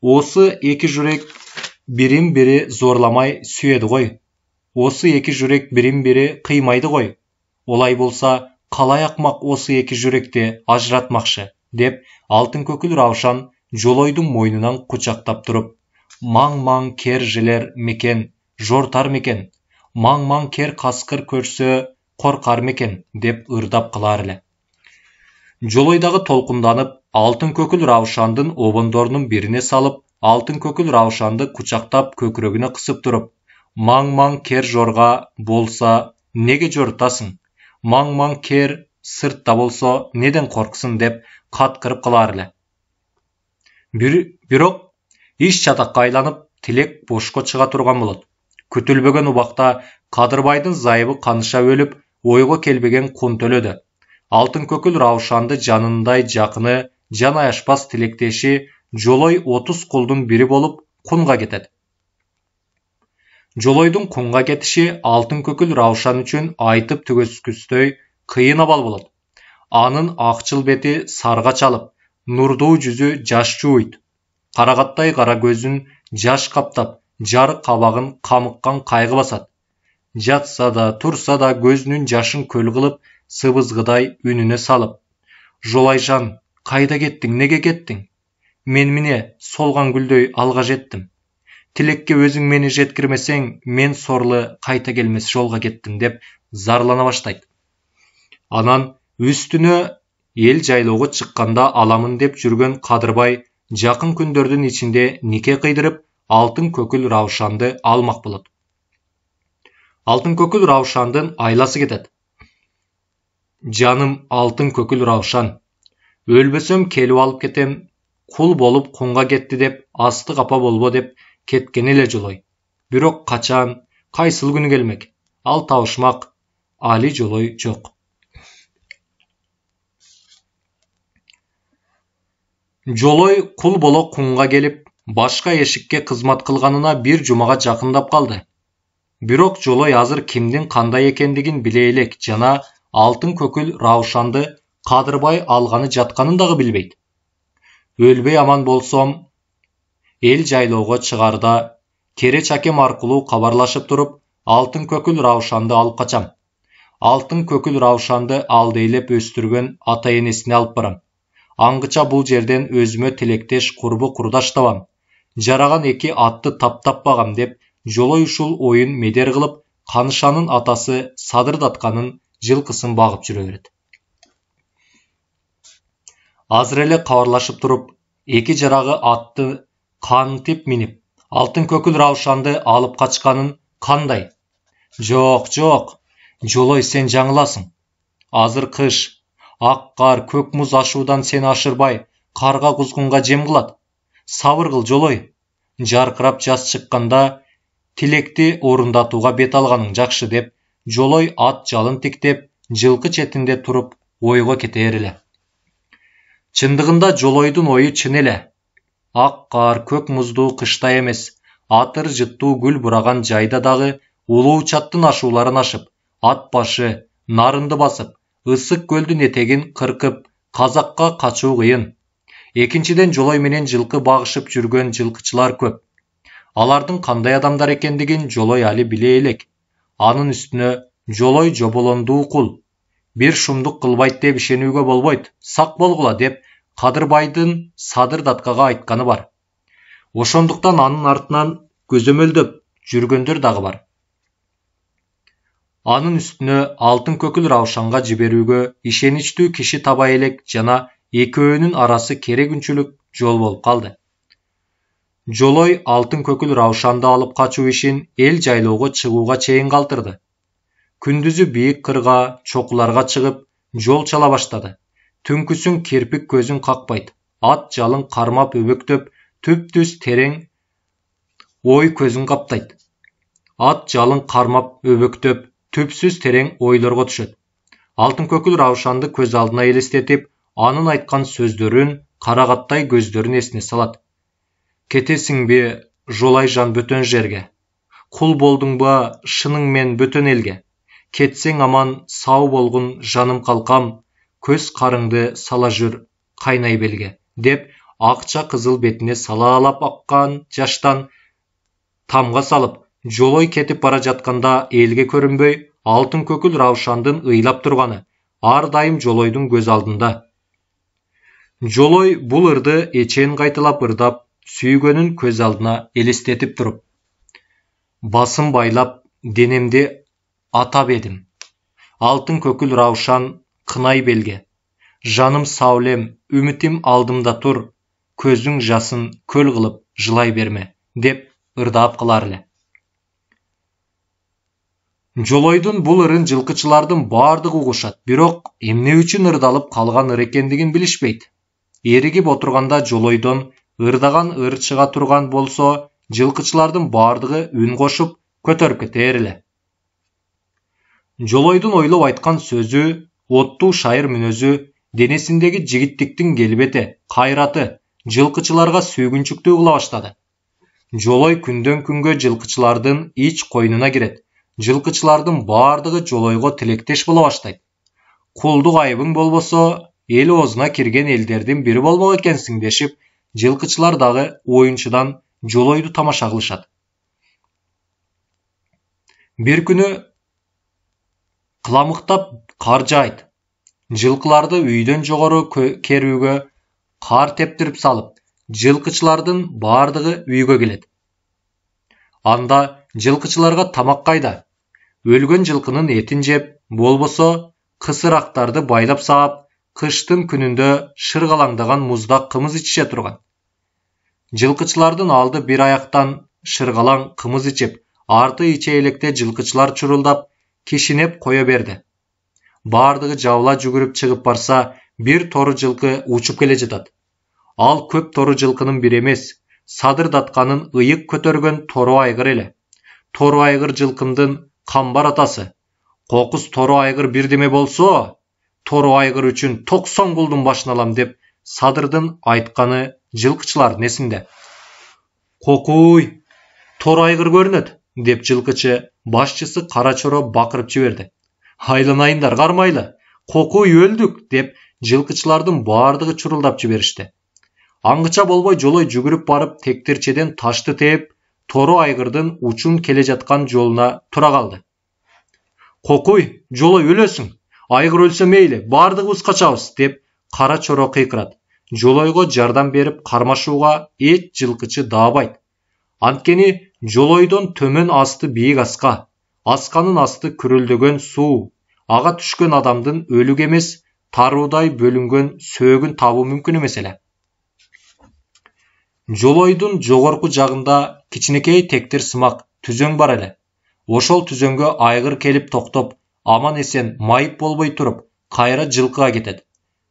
Осы екі жүрек бірін-бірі зорламай сүйеді ғой. Осы екі жүрек бірін-бірі қимайды ғой. Олай болса, қалай ақмақ осы екі жүректе ажыратмақшы, деп алтын көкіл Раушан Жолойдың мойнынан құшақтап тұрып, маң-маң кер желер мекен, жортар мекен, маң-маң кер қасқыр көрсе қорқар мекен, деп ырдап қылар эле. Жолойдағы толқынданып, алтын көкіл Раушандың обондорунун бирине салып, алтын көкіл Раушанды құшақтап көкірегіне қысып тұрып, маң-маң кер жорға болса, неге жортасың? Маң-маң кер сыртта болса, неден қорқсын, деп қатқырып қылар эле. Бирок иш чатакка айланып, тилек бошко чыга турган болот. Күтүлбөгөн убакта Кадырбайдын зайыбы каныша өлүп, ойго келбеген кун төлөдү. Алтын көкіл Раушанды жанындай жакыны, жан аяшпас тилектеши Жолой 30 кулдун бири болуп кунга кетет. Жолойдун кунга кетиши алтын көкіл Раушан үчүн айтып түгөскүсдөй кыйын абал болот. Анын акчыл бети сарга чалып, нурдуу жүзү жаш жууйт. Карагаттай кара көзүн жаш каптап, жарык кабагын камыккан кайгы басат. Жатса да, турса да көзүнүн жашын көл кылып, сыбызгыдай үнүнө салып, Жолайжан, кайда кеттиң, неге кеттиң? Мен міне солган гүлдөй алга жеттим. Тилекке өзүң мени жеткирмесең, мен сорлы кайта келмес жолга кеттим, деп зарлана баштайт. Анан үстүнө эл жайлоого чыкканда аламын деп жүргөн Кадырбай жакын күндөрдүн ичинде нике кыйдырып, алтын көкүл Раушанды алмак болот. Алтын көкүл Раушандын айласы кетет. Жаным алтын көкүл Раушан, өлбөсөм келип алып кетем, кул болуп кунга кетти деп, асты капа болбо деп кеткен эле Жолой. Бирок качан, кайсыл күнү келмек? Ал табышмак, али Жолой жок. Жолой кул боло кунга келип, башка эшикке кызмат кылганына бир жумага жакындап калды. Бирок Жолой азыр кимдин кандай экендигин биле элек жана алтын көкүл Раушанды Кадырбай алганы жатканын дагы билбейт. Өлбөй аман болсом, эл жайлоого чыгарда кере чакем аркылуу кабарлашып туруп, алтын көкүл Раушанды алып качам. Алтын көкүл Раушанды алдейлеп өстүргөн ата энесине алып барам. Аңгыча бул жерден өзүмө тилектеш курбу курдаш табам. Жараган эки атты таптап багам, деп Жолой ушул оюн медер кылып, Канышанын атасы садырдатканын жылкысын багып жүрө берет. Азыр эле кабарлашып туруп, эки жарагы атты кантип минип, алтын көкүл Раушанды алып качканын кандай? Жок, Жолой, сен жаңыласың. Азыр кыш, ак кар, көк муз ашуудан сени ашырбай, карга кузгунга жем кылат. Сабыр кыл, Жолой. Жаркырап жаз чыкканда тилекти орундатууга бет алганың жакшы, деп Жолой ат жалын тиктеп, жылкы четинде туруп, ойго кетер эле. Чындыгында Жолойдун ою чын эле. Ак кар, көк муздуу кышта эмес, атыр жыттуу гүл бураган жайда дагы улуу чаттын ашууларын ашып, ат башы, нарынды басып, ысык көлдүн этегин кыркып, казакка качуу кыйын. Экинчиден Жолой менен жылкы багышып жүргөн жылкычылар көп. Алардын кандай адамдар экендигин Жолой али биле элек. Анын үстүнө Жолой жоболондуу кул. Бир шумдук кылбайт деп ишенүүгө болбойт, сак болгула, деп Кадырбайдын садырдаткага айтканы бар. Ошондуктан анын артынан көзөмөлдөп жүргөндөр дагы бар. Анын үстүнө алтын көкүл Раушанга жиберүүгө ишеничтүү киши таба элек жана экөөнүн арасы керегүнчүлүк жол болуп калды. Жолой алтын көкүл Раушанды алып качуу ишин эл жайлоого чыгууга чейин калтырды. Күндүзү бийик кырга, чокуларга чыгып, жол чала баштады. Түнкүсүн кирпик көзүн какпайт. ат жалын қармап өбөктөп, түп-түз терең ой көзін қаптайды. Ат жалын қармап өбөктөп, түпсіз терең ойларға түшөт. Алтын көкіл Раушанды көз алдына елестетіп, анын айтқан сөздөрүн қарағаттай көздөрүн есіне салат. Кетесің бе жолай жан бөтөн жерге? Құл болдың ба шыныңмен бөтөн елге? Кетсең аман сау болғын жаным қалқам, көз қарыңды сала жүр қайнай белге, деп ақша қызыл бетіне салалап аққан жаштан тамға салып, жолой кетіп бара жатқанда елге көрінбей, алтын көкіл Раушандың ыйлап тұрғаны ардайым жолойдың көз алдында. Жолой бұл ырды эчен қайталап ырдап, сүйгөнін көз алдына елестетіп тұрып, басым байлап денемде атап едім. Алтын көкіл Раушан қынай белге, жаным саулем, үмітім алдымда тұр, көзің жасын көл қылып жылай берме, деп ырдап қыларлы. Жолойдың бұл ырын жылқычылардың бардығы ұғышат, бирок эмне үчүн ырдалып қалған ыр екендигин билишпейт. Ерігіп отырғанда Жолойдон ырдаған ыр чыга турган болсо, жылқычылардың бардығы үн қошып көтөрүп кетер эле. Жолойдун ойлоп айткан сөзү, оттуу шайыр мүнөзү, денесиндеги жигиттиктин келбети, кайраты жылқычыларга сүйгүнчүктүү кыла баштады. Жолой күндөн күнгө жылқычылардын ич койнуна кирет. Жылқычылардын бардығы Жолойго тилектеш боло баштайт. Кулдук айыбың болбосо, эл оозуна кирген элдердин бири болмок экенсиң дешип, жылқычылар дагы оюнчудан Жолойду тамаша кылышат. Бир күнү кыламыктап кар жаайт. Жылкыларды үйдөн жогору керүүгө кар тептирип салып, жылкычылардын бардыгы үйгө келет. Анда жылкычыларга тамак кайда? Өлгөн жылкынын этин жеп, болбосо кысырактарды байлап саап, кыштын күнүндө шыргалаңдаган музда кымыз ичише турган. Жылкычылардын алды бир аяктан шыргалаң кымыз ичип, арты иче электе жылкычылар чурулдап, кишинеп кое берди. Бардыгы жабыла жүгүрүп чыгып барса, бир тору жылкы учуп келе жатат. Ал көп тору жылкынын бири эмес, садырдатканын ыйык көтөргөн тору айгыр эле. Тору айгыр жылкындын камбар атасы. Кокус тору айгыр бирдеме болсо, тору айгыр үчүн 90 кулдун башын алам деп садырдын айтканы жылкычылардын эсинде. Кокуй, тору айгыр көрүнөт, деп жылкычы башчысы Кара Чоро бакырып жиберди. Айланайындар кармайлы, кокуй өлдүк, деп жылкычылардын бардыгы чурулдап жиберишти. Аңгыча болбой Жолой жүгүрүп барып тектирчеден ташты тээп, тору айгырдын учун келе жаткан жолуна тура калды. Кокуй, Жолой өлөсүң, айгыр өлсө мейли, бардыгыбыз качабыз, деп Кара Чоро кыйкырат. Жолойго жардам берип кармашууга эч жылкычы даабайт. Анткени Жолойдон төмөн асты бийик аска, асканын асты күрөлдөгөн суу, ага түшкөн адамдын өлүк эмес, таруудай бөлүнгөн сөөгүн табуу мүмкүн эмес эле. Жолойдун жогорку жагында кичинекей тектир сымак түзөң бар эле. Ошол түзөңгө айгыр келип токтоп, аман эсен майып болбой туруп, кайра жылкыга кетет.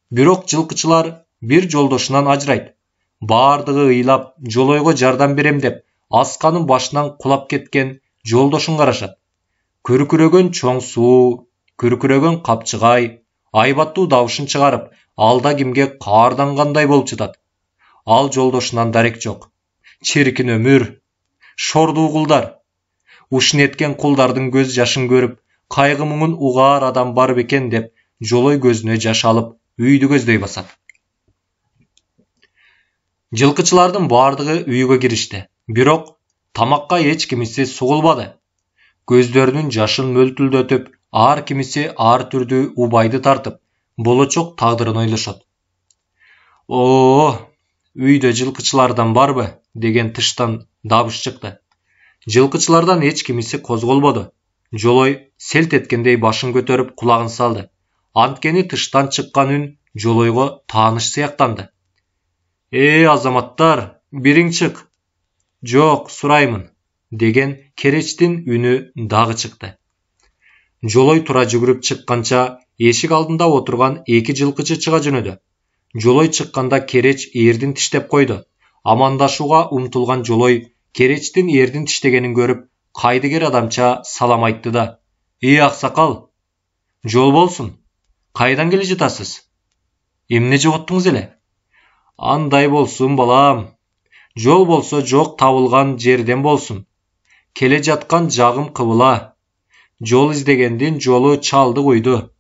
Бирок жылкычылар бир жолдошунан ажырайт. Бардыгы ыйлап, Жолойго жардам берем деп, асканын башынан кулап кеткен жолдошун карашат. Күркүрөгөн чоң суу, күркүрөгөн капчыгай, айбаттуу дабышын чыгарып, алда кимге каардангандай болуп жатат. Ал жолдошунан дарек жок. Чиркин өмүр, шордуу кулдар. Ушун эткен кулдардын көз жашын көрүп, кайгы муңун угаар адам бар бекен деп, Жолой көзүнө жаш алып, үйдү көздөй басат. Жылкычылардын бардыгы үйгө киришти. Бирок тамакка эч кимиси сугулбады. Көздөрүнүн жашын мөлтүлдөтүп, ар кимиси ар түрдүү убайды тартып, болочок тагдырын ойлошот. Үйдө жылкычылардан барбы? Деген тыштан дабыш чыкты. Жылкычылардан эч кимиси козголбоду. Жолой селт эткендей башын көтөрүп кулагын салды. Анткени тыштан чыккан үн Жолойго тааныш сыяктанды. Азаматтар, бириң чык. Жок, сураймын, деген керечтин үнү дагы чыкты. Жолой тура жүгүрүп чыкканча, эшик алдында отурган эки жылкычы чыга жөнөдү. Жолой чыкканда Кереч эрдин тиштеп койду. Амандашууга умтулган Жолой Керечтин эрдин тиштегенин көрүп, кайдыгер адамча салам айтты да: аксакал, жол болсун. Кайдан келе жатасыз? Эмне жоготтуңуз эле? Андай болсун, балам. Жол болсо жок, табылган жерден болсун. Келе жаткан жагым кыбыла. Жол издегендин жолу чалды куйду.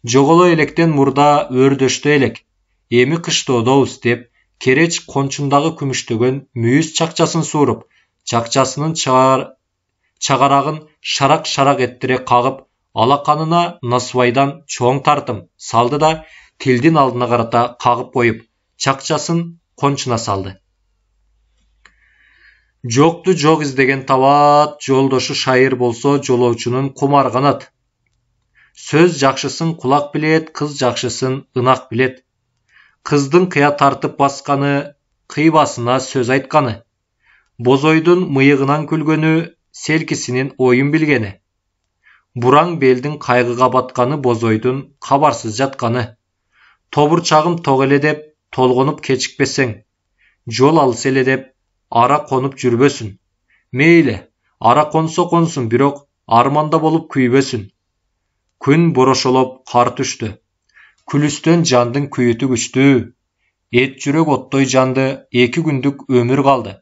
Жоголо электен мурда өрдөштө элек. Эми кыштоодобуз деп Кереч кончундагы күмүштөгөн мүйүз чакчасын сууруп, чакчасынын чагарагын шарак-шарак эттире кагып, алаканына насыбайдан чоң тартым салды да тилдин алдына карата кагып коюп, чакчасын кончуна салды. Жокту жок издеген табат, жолдошу шайыр болсо жолоочунун кумар канат. Сөз жакшысын кулак билет, кыз жакшысын ынак билет. Кыздын кыя тартып басканы, кыйбасына сөз айтканы. Бозойдун мыйыгынан күлгөнү, селкисинин оюн билгени. Бураң белдин кайгыга батканы, бозойдун кабарсыз жатканы. Тобурчагым тог эле деп, толгонуп кечикпесең. Жол алыс эле деп, ара конуп жүрбөсүн. Мейли, ара консо консун, бирок арманда болуп күйбөсүн. Күн борошолоп кар түштү. Күлүстөн жандын күйүтү күчтүү. Эт жүрөк оттой жанды, 2 күндүк өмүр калды.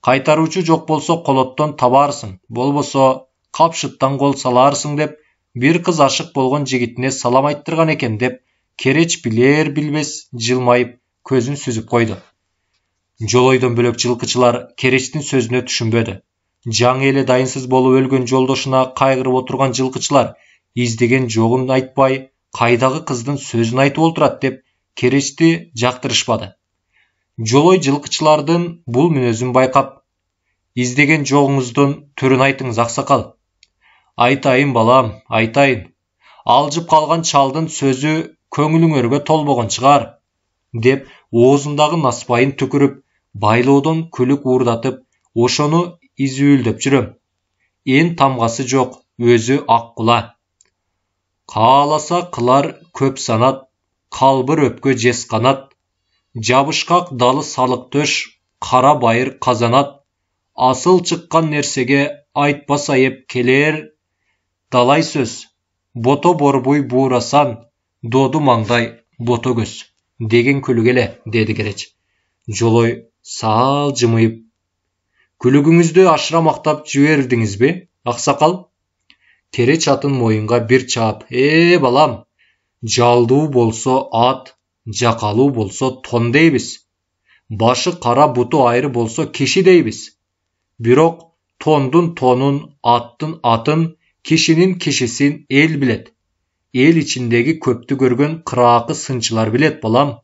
Кайтаруучу жок болсо колоттон табарсың, болбосо капшыттан кол саларсың деп, бир кыз ашык болгон жигитине салам айттырган экен деп, Кереч билер билбес жылмайып көзүн сүзүп койду. Жолойдон бөлөк жылкычылар Керечтин сөзүнө түшүнбөдү. Жаңы эле дайынсыз болуп өлгөн жолдошуна кайгырып отурган жылкычылар издеген жогун айтпай, кайдагы кыздын сөзүн айтып олтурат деп Керечти жактырышпады. Жолой жылкычылардын бул мүнөзүн байкап: издеген жогуңуздун түрүн айтыңыз, аксакал. Айтайын, балам, айтайын. Алжып калган чалдын сөзү көңүлүңөргө толбогон чыгар, деп оозундагы насыбайын түкүрүп, байлоодон күлүк уурдатып, ошону изүүлдөп жүрөм. Эн тамгасы жок, өзү ак кула. Кааласа кылар көп санат, калбыр өпкө жес канат. Жабышкак далы салык төш, кара байыр казанат. Асыл чыккан нерсеге айтпаса еп келер. Далай сөз, бото борбуй буурасан, доду маңдай бото көз. Деген күлүк эле, деди Кереч. Жолой саал жымыйып: күлүгүңүздү ашыра мактап жибердиңизби, аксакал? Кереч атын моюнга бир чаап: балам, жалдуу болсо ат, жакалуу болсо тон дейбиз. Башы кара, буту айры болсо киши дейбиз. Бирок тондун тонун, аттын атын, кишинин кишисин эл билет. Эл ичиндеги көптү көргөн кыраакы сынчылар билет, балам.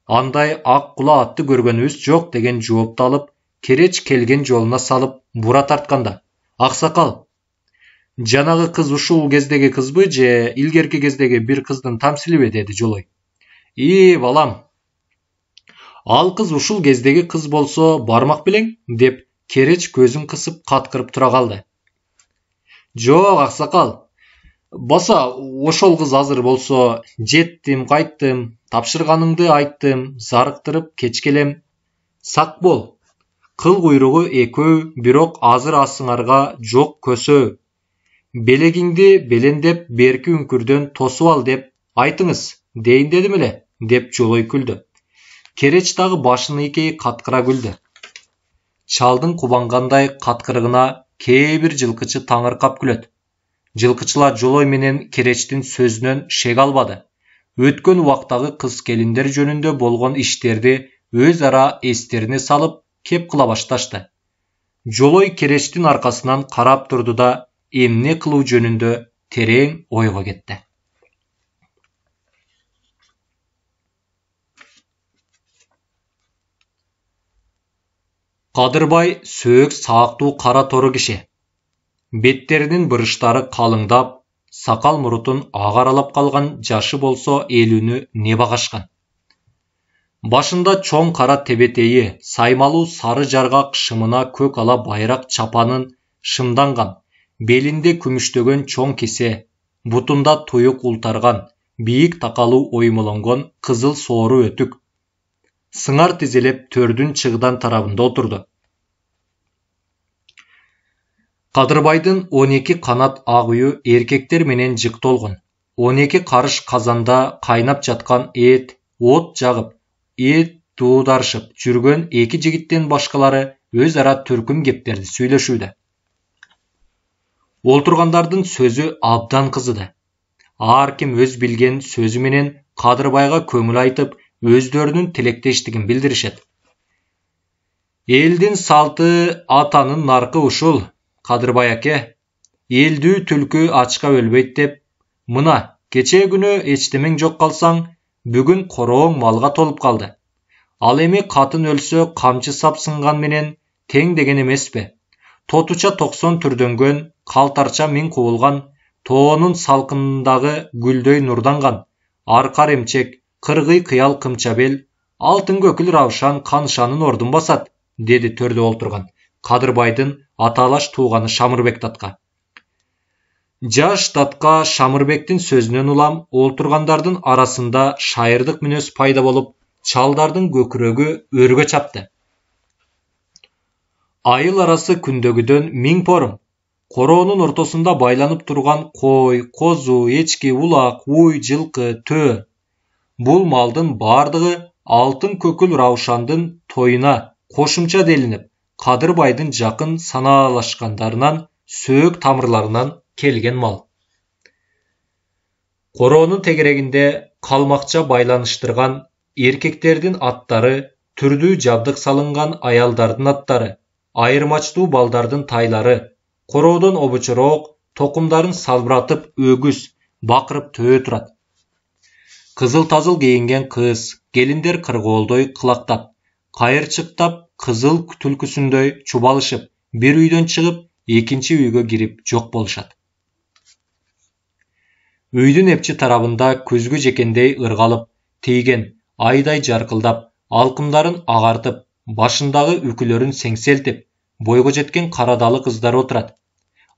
Андай ак кула атты көргөнүбүз жок, деген жоопту алып, Кереч келген жолуна салып бура тартканда: аксакал, жанагы кыз ушул кездеги кызбы же илгерки кездеги бир кыздын тамсилиби, деди Жолой. Балам, ал кыз ушул кездеги кыз болсо бармак белең, деп Кереч көзүн кысып каткырып тура калды. Жок, аксакал. Баса ошол кыз азыр болсо: жеттим, кайттым, тапшырганыңды айттым, зарыктырып кеч келем. Сак бол. Кыл куйругу экөө, бирок азыр асыңарга жок көсөө. Белегиңди белендеп берки үңкүрдөн тосуп ал деп айтыңыз, дейин дедим эле, деп Жолой күлдү. Кереч дагы башын ийкей каткыра күлдү. Чалдын кубангандай каткырыгына кээ бир жылкычы таңыркап күлөт. Жылкычылар Жолой менен Керечтин сөзүнөн шек албады. Өткөн убактагы кыз келиндер жөнүндө болгон иштерди өз ара эстерине салып кеп кыла башташты. Жолой Керечтин аркасынан карап турду да эмне кылуу жөнүндө терең ойго кетти. Кадырбай сөөк саактуу кара тору киши. Беттеринин бырыштары калыңдап, сакал мурутун агаралап калган, жашы болсо 50-нү не багашкан. Башында чоң кара тебетейи, саймалуу сары жаргак шымына көк ала байрак чапанын шымданган, белинде күмүштөгөн чоң кесе, бутунда туюк ултарган, бийик такалуу оймолонгон кызыл соору өтүк. Сыңар тизелеп төрдүн чыгдан тарабында отурду. Кадырбайдын 12 канат ак үйү эркектер менен жык толгон. 12 карыш казанда кайнап жаткан от жагып, дуударышып жүргөн эки жигиттен башкалары өз ара түркүм кептерди сүйлөшүүдө. Олтургандардын сөзү абдан кызыды. Ар ким өз билген сөзү менен Кадырбайга көңүл айтып, өздөрүнүн тилектештигин билдиришет. Элдин салты, атанын наркы ушул, Кадырбай аке. Элдүү түлкү ачка өлбөйт деп, мына кече күнү эчтемең жок калсаң, бүгүн корооң малга толуп калды. Ал эми катын өлсө камчы сап сынган менен тең деген эмеспи? Тотуча 90 түрдөнгөн, калтарча миң кубулган, тоонун салкынындагы гүлдөй нурданган, аркар эмчек, кыргый кыял кымчабел, алтын көкүл Равшан канышанын ордун басат, деди төрдө олтурган Кадырбайдын аталаш тууганы Шамырбек татка. Жаш татка Шамырбектин сөзүнөн улам олтургандардын арасында шайырдык мүнөз пайда болуп, чалдардын көкүрөгү өргө чапты. Айыл арасы күндөгүдөн 1000 порум. Короонун ортосунда байланып турган кой, козу, эчки, улак, уй, жылкы, төө. Бул малдын бардыгы алтын көкүл Раушандын тоюна кошумча делинип, Кадырбайдын жакын санаалашкандарынан, сөөк тамырларынан келген мал. Короонун тегерегинде калмакча байланыштырган эркектердин аттары, түрдүү жабдык салынган аялдардын аттары, айырмачтуу балдардын тайлары, короодон обучуроок токумдарын салбыратып өгүз, бакырып төө турат. Кызыл тазыл кийинген кыз, келиндер кыргоолдой кылактап, кайырчыктап, кызыл түлкүсүндөй чубалышып, бир үйдөн чыгып, экинчи үйгө кирип жок болушат. Үйдүн эпчи тарабында көзгө жекендей ыргалып, тийген, айдай жаркылдап, алкымдарын агартып, башындагы үкүлөрүн сеңселтип, бойго жеткен карадалы кыздар отурат.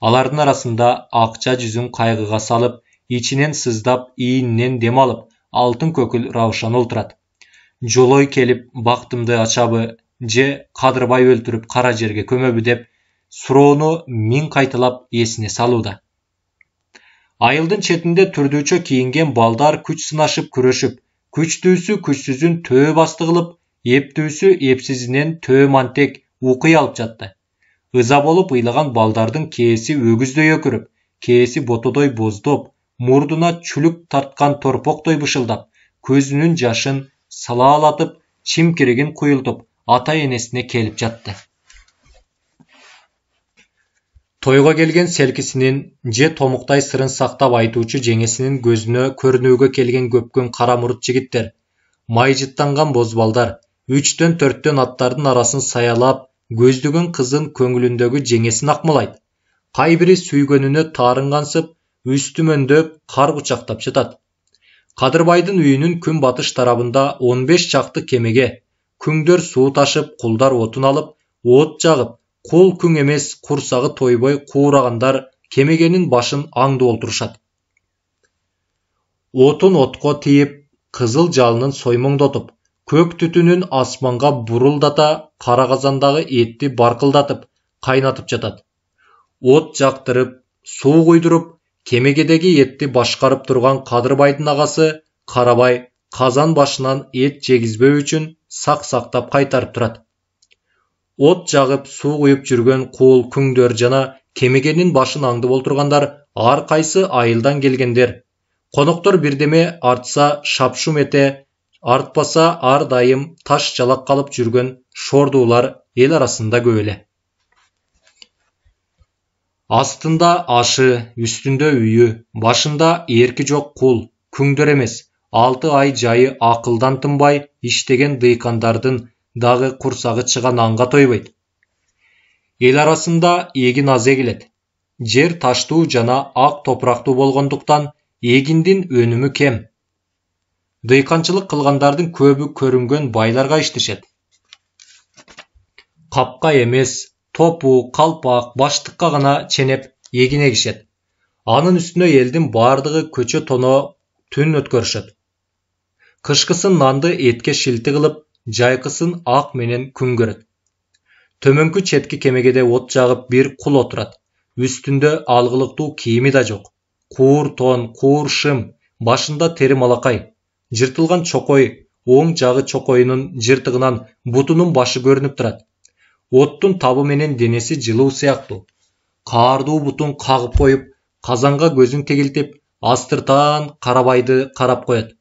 Алардын арасында акча жүзүн кайгыга салып, ичинен сыздап, ийининен дем алып, алтын көкүл Раушан отурат. Жолой келип, бактымды ачабы, же Кадырбай өлтүрүп кара жерге көмөбү деп, суроону 1000 кайталап эсине салууда. Айылдын четинде түрдүүчө кийинген балдар күч сынашып күрөшүп, күчтүүсү күчсүзүн төө басты кылып, эптүүсү эпсизинен төө мантек укуй алып жатты. Ыза болуп ыйлаган балдардын кээси өгүздөй өкүрүп, кээси ботодой боздоп, мурдуна чүлүк тарткан торпоктой бышылдап, көзүнүн жашын салаалатып, чимкиригин куйултуп, ата энесине келип жатты. Тойго келген селкисинин же томуктай сырын сактап айтуучу жеңесинин көзүнө көрнүүгө келген көпкөн кара мурут жигиттер, майжыттанган бозбалдар, 3төн 4төн аттардын арасын саялап, көздөгөн кызын көңүлүндөгү жеңесин акмалайт. Кайбири сүйгөнүнө таарынгансып, үстүмөндөп, кар кучактап жатат. Кадырбайдын үйүнүн күн батыш тарабында 15 чакты кемеге, күңдөр суу ташып, кулдар отун алып, от жагып, кул күң эмес курсагы тойбой куурагандар кемегенин башын аңды олтурушат. Отун отко тийип, кызыл жалынын соймоңдотуп, көк түтүнүн асманга бурулдата, кара казандагы этти баркылдатып, кайнатып жатат. От жактырып, суу куйдуруп, кемегедеги этти башкарып турган Кадырбайдын агасы Карабай казан башынан эт жегизбөө үчүн сак-сактап кайтарып турат. От жагып, суу куюп жүргөн кул күңдөр жана кемегенин башын аңдып олтургандар ар кайсы айылдан келгендер. Коноктор бирдеме артса шапшум эте, артпаса ар дайым таш жалак калып жүргөн шордуулар эл арасында көп эле. Астында ашы, үстүндө үйү, башында эрки жок кул, күңдөр эмес, 6 ай жайы акылдан тынбай иштеген дыйкандардын дагы курсагы чыга нанга тойбойт. Эл арасында эгин аз эгилет. Жер таштуу жана ак топурактуу болгондуктан эгиндин өнүмү кем. Дыйканчылык кылгандардын көбү көрүнгөн байларга иштешет. Капка эмес, топу, калпак, баштыкка гана ченеп эгин эгишет. Анын үстүнө элдин бардыгы көчө тоно түн өткөрүшөт. Кышкысын нанды этке шилти кылып, жайкысын ак менен күн көрөт. Төмөнкү четки кемегеде от жагып бир кул отурат. Үстүндө алгылыктуу кийими да жок. Куур тон, куур шым, башында тери малакай, жыртылган чокой, оң жагы чокоюнун жыртыгынан бутунун башы көрүнүп турат. Оттун табы менен денеси жылуу сыяктуу. Каардуу бутун кагып коюп, казанга көзүн тегилтип, астыртан Карабайды карап коет.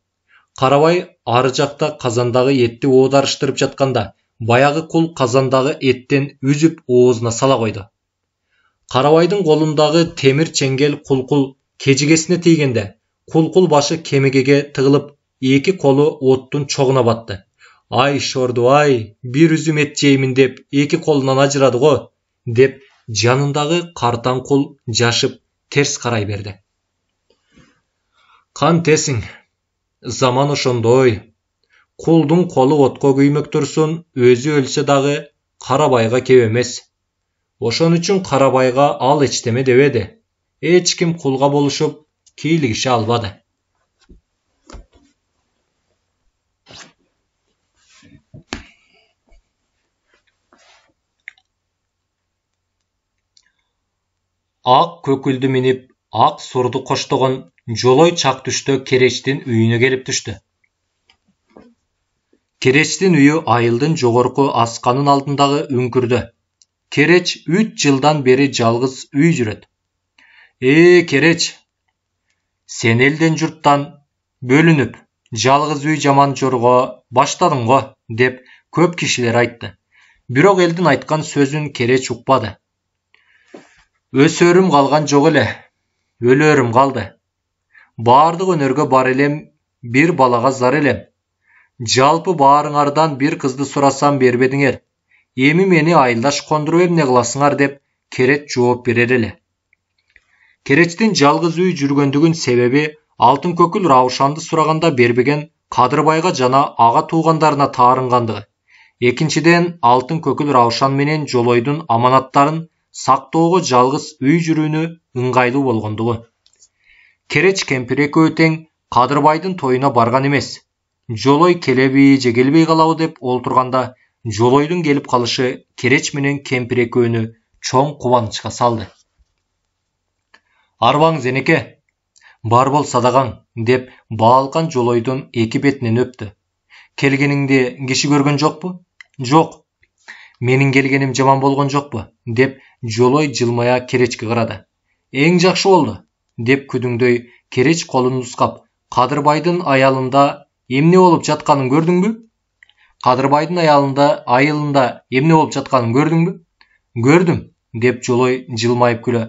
Карабай ары жакта казандагы этти оодарыштырып жатканда, баягы кул казандагы эттен үзүп оозуна сала койду. Карабайдын колундагы темир чеңгел кулкул кежигесине тийгенде, кулкул башы кемегеге тыгылып, эки колу оттун чогуна батты. Ай шорду ай, бир үзүм эт жеймин деп эки колунан ажырады го, деп жанындагы картан кул жашып терс карай берди. Кантесиң, заман ошондой. Кулдун колу отко күймөк турсун, өзү өлсө дагы Карабайга кеп эмес. Ошон үчүн Карабайга ал эчтеме дебеди. Эч ким кулга болушуп кийлигише албады. Ак көкүлдү минип, ак сурду коштогон жолой чак түштө Керечтин үйүнө келип түштү. Керечтин үйү айылдын жогорку асканын алдындагы үңкүрдө. Кереч 3 жылдан бери жалгыз үй жүрөт. Кереч, сен элден журттан бөлүнүп, жалгыз үй жаман жорго баштадың го, деп көп кишилер айтты. Бирок элдин айткан сөзүн Кереч укпады. Өсөрүм калган жок эле, өлөрүм калды. Баардык өнөргө бар элем, бир балага зар элем. Жалпы баарыңардан бир кызды сурасам бербедиңер. Эми мени айылдаш кондуруп эмне кыласыңар деп Кереч жооп берер эле. Керечтин жалгыз үй жүргөндүгүн себеби алтын көкүл Раушанды сураганда бербеген Кадырбайга жана ага туугандарына таарынгандыгы. Экинчиден, алтын көкүл Раушан менен Жолойдун аманаттарын сактоого жалгыз үй жүрүүнү ыңгайлуу болгондугу. Кереч кемпир экөө тең Кадырбайдын тоюна барган эмес. Жолой келеби же келбей калабы деп олтурганда, Жолойдун келип калышы Кереч менен кемпир экөөнү чоң кубанычка салды. Арбаңыз энеке, бар болса даган, деп Баалкан Жолойдун эки бетинен өптү. Келгениңди киши көргөн жокпу? Жок. Менин келгеним жаман болгон жокпу, деп Жолой жылмая Керечке карады. Эң жакшы болду, деп күдүңдөй Кереч колун нускап, Кадырбайдын аялында эмне болуп жатканын көрдүңбү? Кадырбайдын айылында эмне болуп жатканын көрдүңбү? Көрдүм, деп Жолой жылмайып күлө.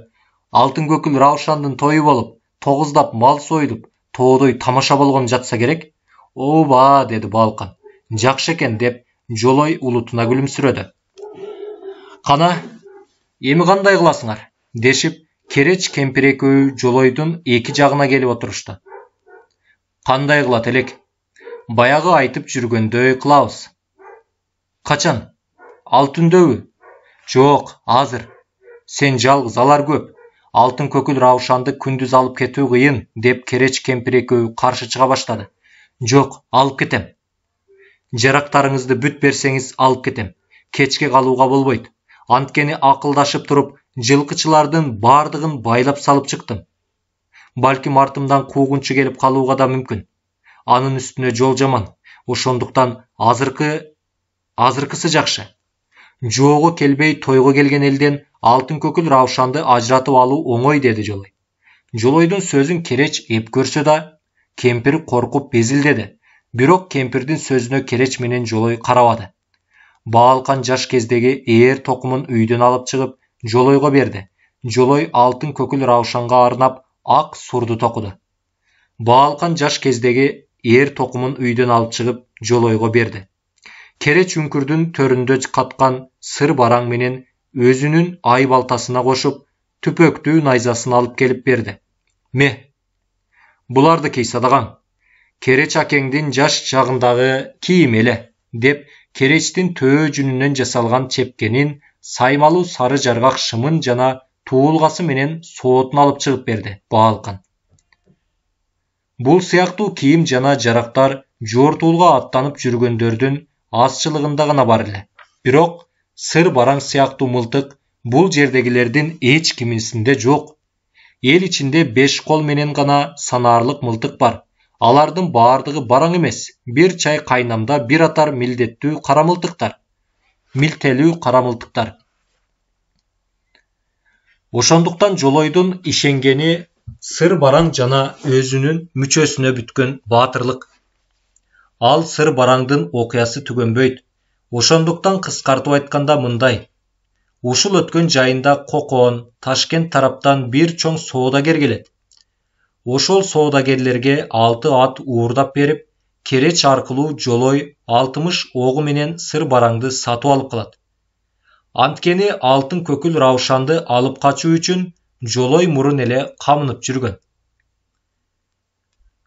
Алтын көкүл Раушандын тою болуп, тогуздап мал союлуп, тоодой тамаша болгон жатса керек. Ооба, деди Баалкан. Жакшы экен, деп Жолой улутуна күлүмсүрөдү. Кана, эми кандай кыласыңар? Дешип, Кереч кемпир экөө Жолойдун эки жагына келип отурушту. Кандай кылат элек? Баягы айтып жүргөндөй кылабыз. Качан? Ал түндөбү? Жок, азыр. Сен жалгыз, алар көп. Алтын көкүл Раушанды күндүз алып кетүү кыйын, деп Кереч кемпир экөө каршы чыга баштады. Жок, алып кетем. Жарактарыңызды бүт берсеңиз алып кетем. Кечке калууга болбойт. Анткени акылдашып туруп, жылкычылардын бардыгын байлап салып чыктым. Балким артымдан куугунчу келип калууга да мүмкүн. Анын үстүнө жол жаман. Ошондуктан азыркысы жакшы. Жоого келбей тойго келген элден алтын көкүл Раушанды ажыратып алуу оңой, деди Жолой. Жолойдун сөзүн Кереч эп көрсө да, кемпир коркуп безилдеди. Бирок кемпирдин сөзүнө Кереч менен Жолой карабады. Баалкан жаш кездеги ээр токумун үйдөн алып чыгып, Жолойго берди. Жолой алтын көкүл Раушанга арнап ак сурду токуду. Баалкан жаш кездеги ээр токумун үйдөн алып чыгып, Жолойго берди. Кереч үңкүрдүн төрүндө каткан сыр бараң менен өзүнүн ай балтасына кошуп, түпөктүү найзасын алып келип берди. Ме, буларды кий садаган. Кереч акеңдин жаш чагындагы кийим эле, деп Керечтин төө жүнүнөн жасалган чепкенин, саймалуу сары жаргак шымын жана туулгасы менен соотун алып чыгып берди Баалкан. Бул сыяктуу кийим жана жарактар жортуулга аттанып жүргөндөрдүн азчылыгында гана бар эле. Бирок сыр бараң сыяктуу мылтык бул жердегилердин эч кимисинде жок. Эл ичинде 5 кол менен гана санаарлык мылтык бар. Алардын баардыгы бараң эмес. Бир чай кайнамда бир атар милдеттүү кара мылтыктар. Милтелүү кара мылтыктар. Ошондуктан Жолойдун ишенгени сыр бараң жана өзүнүн мүчөсүнө бүткөн баатырлык. Ал сыр бараңдын окуясы түгөнбөйт. Ошондуктан кыскартып айтканда мындай. Ушул өткөн жайында Кокон, Ташкент тараптан бир чоң соодагер келет. Ошол соодагерлерге 6 ат уурдап берип, Кереч аркылуу Жолой 60 огу менен сыр бараңды сатып алып калат. Анткени алтын көкүл Раушанды алып качуу үчүн Жолой мурун эле камынып жүргөн.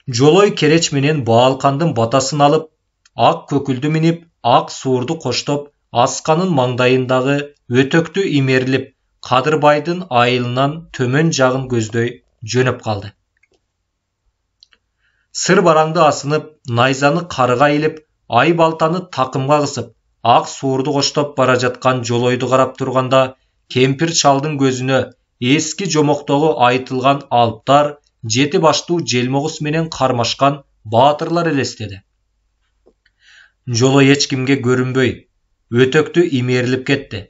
Жолой Кереч менен Баалкандын батасын алып, ак көкүлдү минип, ак суурду коштоп, асканын маңдайындагы өтөктү имерилип, Кадырбайдын айылынан төмөн жагын көздөй жөнөп калды. Сыр бараңды асынып, найзаны карыга илип, ай балтаны такымга кысып, ак суурду коштоп бара жаткан Жолойду карап турганда, кемпир чалдын көзүнө эски жомоктогу айтылган алыптар, жети баштуу желмогус менен кармашкан баатырлар элестеди. Жолой эч кимге көрүнбөй, өтөктү имерилип кетти.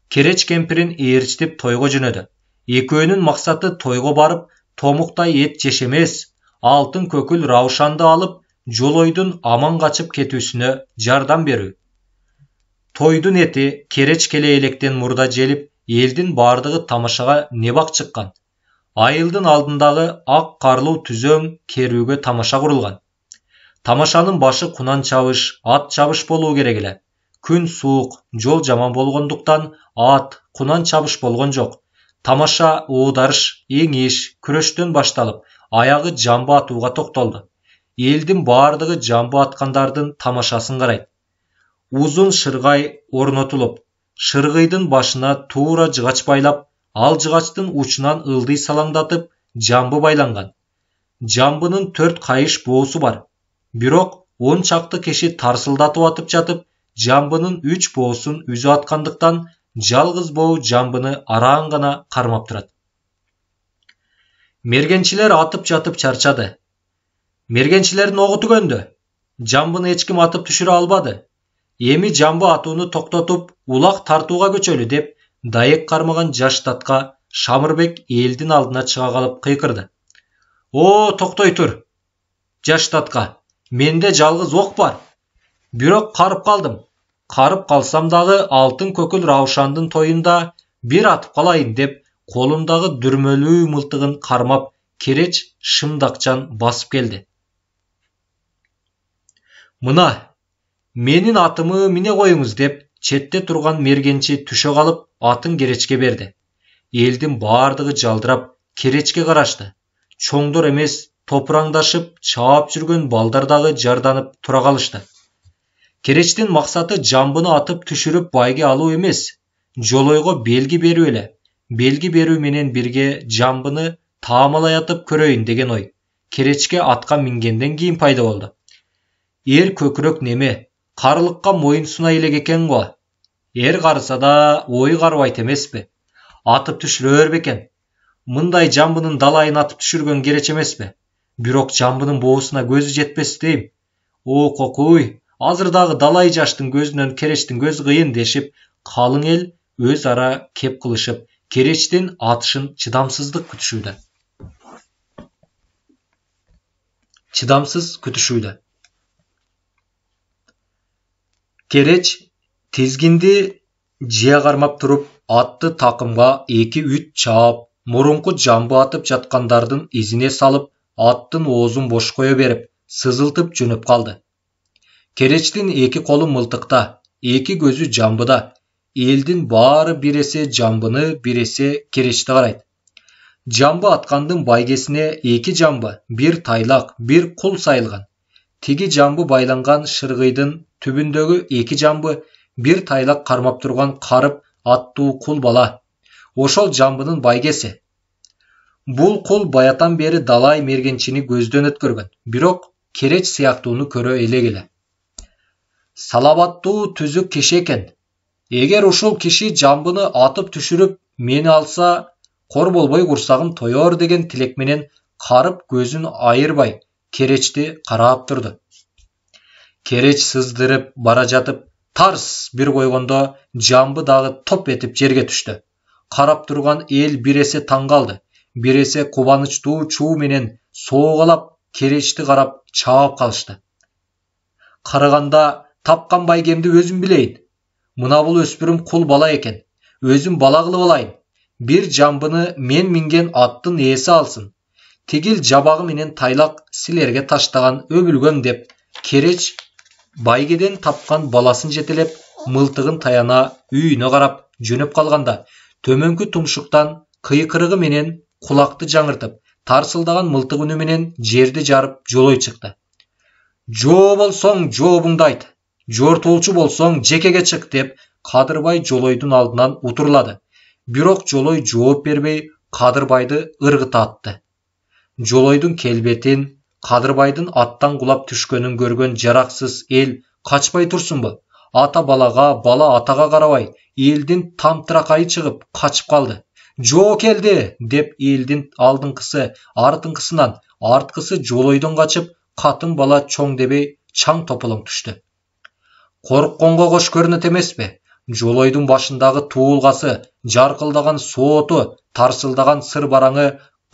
Кереч кемпирин ээрчитип тойго жөнөдү. Экөөнүн максаты тойго барып, томуктай эт жеш эмес, алтын көкүл Раушанды алып, Жолойдун аман качып кетүүсүнө жардам берүү. Тойдун эти Кереч келе электен мурда желип, элдин баардыгы тамашага небак чыккан. Айылдын алдындагы ак карлуу түзөң керүүгө тамаша курулган. Тамашанын башы кунан чабыш, ат чабыш болуу керек эле. Күн суук, жол жаман болгондуктан ат, кунан чабыш болгон жок. Тамаша уударыш, эңиш, күрөштөн башталып, аягы жамбы атууга токтолду. Элдин баардыгы жамбы аткандардын тамашасын карайт. Узун шыргай орнотулуп, шыргыйдын башына туура жыгач байлап, ал жыгачтын учунан ылдый салаңдатып, жамбы байланган. Жамбынын 4 кайыш боосу бар. Бирок 10 чакты киши тарсылдатып атып жатып, жамбынын 3 боосун үзүп аткандыктан, жалгыз боо жамбыны араан гана кармап турат. Мергенчилер атып жатып чарчады. Мергенчилердин огу түгөндү. Жамбыны эч ким атып түшүрө албады. Эми жамбы атууну токтотуп, улак тартууга көчөлү деп, дайек кармаган жаш татка Шамырбек элдин алдына чыга калып кыйкырды. О, токтой тур. Жаш татка, менде жалгыз ок бар. Бирок карып калдым. Карып калсам дагы алтын көкүл Раушандын тоюнда бир атып калайын деп, колундагы дүрмөлүү мылтыгын кармап, Кереч шымдакчан басып келди. Мына, менин атымы мине коюңуз деп, четте турган мергенчи түшө калып, атын Керечке берди. Элдин баардыгы жалдырап, Керечке карашты. Чоңдор эмес, топураңдашып, чаап жүргөн балдар дагы жарданып тура калышты. Керечтин максаты жамбыны атып түшүрүп байге алуу эмес, Жолойго белги берүү эле. Белги берүү менен бирге жамбыны таамалай атып көрөйүн деген ой. Керечке атка мингенден кийин пайда болду. Эр көкүрөк неме, карылыкка моюн сунай элек экен го. Эр карыса да ой карыбайт эмеспи? Атып түшүрө бербекен. Мындай жамбынын далайын атып түшүргөн Кереч эмеспи? Бирок жамбынын боосуна көзү жетпес дейм. О, кокуй, азыр дагы далай жаштын көзүнөн Керечтин көзү кыйын дешип, калың эл өз ара кеп кылышып, Керечтин атышын чыдамсыздык күтүшүүдө. Кереч тизгинди жия кармап туруп, атты такымга 2-3 чаап, мурунку жамбы атып жаткандардын изине салып, аттын оозун бош кое берип, сызылтып жөнөп калды. Керечтин 2 колу мылтыкта, 2 көзү жамбыда. Элдин баары бир эсе жамбыны, бир эсе Керечти карайт. Жамбы аткандын байгесине 2 жамбы, 1 тайлак, 1 кул сайылган. Тиги жамбы байланган шыргыйдын түбүндөгү 2 жамбы, 1 тайлак кармап турган карып аттуу кул бала. Ошол жамбынын байгеси. Бул кул баятан бери далай мергенчини көздөн өткөргөн, бирок Кереч сыяктууну көрө элек эле. Салабаттуу түзүк киши экен. Эгер ушул киши жамбыны атып түшүрүп мени алса, кор болбой курсагым тоёр деген тилек менен карып көзүн айырбай Керечти карап турду. Кереч сыздырып бара жатып, тарс бир койгондо жамбы дагы топ этип жерге түштү. Карап турган эл бир эсе таң калды. Бир эсе кубанычтуу чуу менен соогалап Керечти карап чаап калышты. Караганда тапкан байгемди өзүм билейин. Мына бул өспүрүм кул бала экен. Өзүм бала кылып алайын. Бир жамбыны мен минген аттын ээси алсын. Тигил жабагы менен тайлак силерге таштаган өбүлгөм деп Кереч байгеден тапкан баласын жетелеп, мылтыгын таяна үйүнө карап жөнөп калганда, төмөнкү тумшуктан кыйкырыгы менен кулакты жаңыртып, тарсылдаган мылтык үнү менен жерди жарып жолой чыкты. Жоо болсоң жообуңду айт, жортуулчу болсоң жекеге чык деп Кадырбай Жолойдун алдынан утурлады. Бирок Жолой жооп бербей Кадырбайды ыргыта атты. Жолойдун келбетин, Кадырбайдын аттан кулап түшкөнүн көргөн жараксыз эл качпай турсунбу? Ата балага, бала атага карабай, элдин тамтыракайы чыгып качып калды. Жоо келди деп элдин алдыңкысы артыңкысынан, арткысы Жолойдон качып, катын бала чоң дебей чаң тополоң түштү. Коркконго кош көрүнөт эмеспи? Жолойдун башындагы туулгасы, жаркылдаган сооту, тарсылдаган сыр бараңы,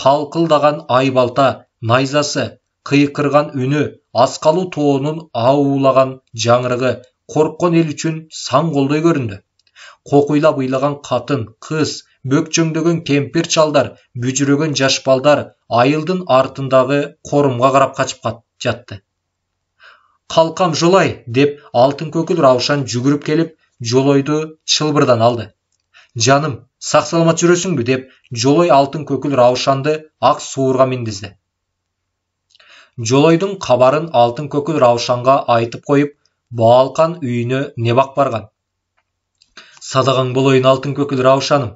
калкылдаган айбалта, найзасы, кыйкырган үнү, аскалуу тоонун ауулаган жаңырыгы корккон эл үчүн сан колдой көрүндү. Кокуйлап ыйлаган катын, кыз, бөкчөңдөгөн кемпир чалдар, бүжүрөгөн жаш балдар айылдын артындагы корумга карап качып жатты. Калкам Жолай деп алтын көкүл Раушан жүгүрүп келип, Жолойду чылбырдан алды. Жаным, сак саламат жүрөсүңбү деп Жолой алтын көкүл Раушанды ак суурга миндизди. Жолойдун кабарын алтын көкүл Раушанга айтып коюп, Баалкан үйүнө небак барган. Садагаң болоюн алтын көкүл Раушаным.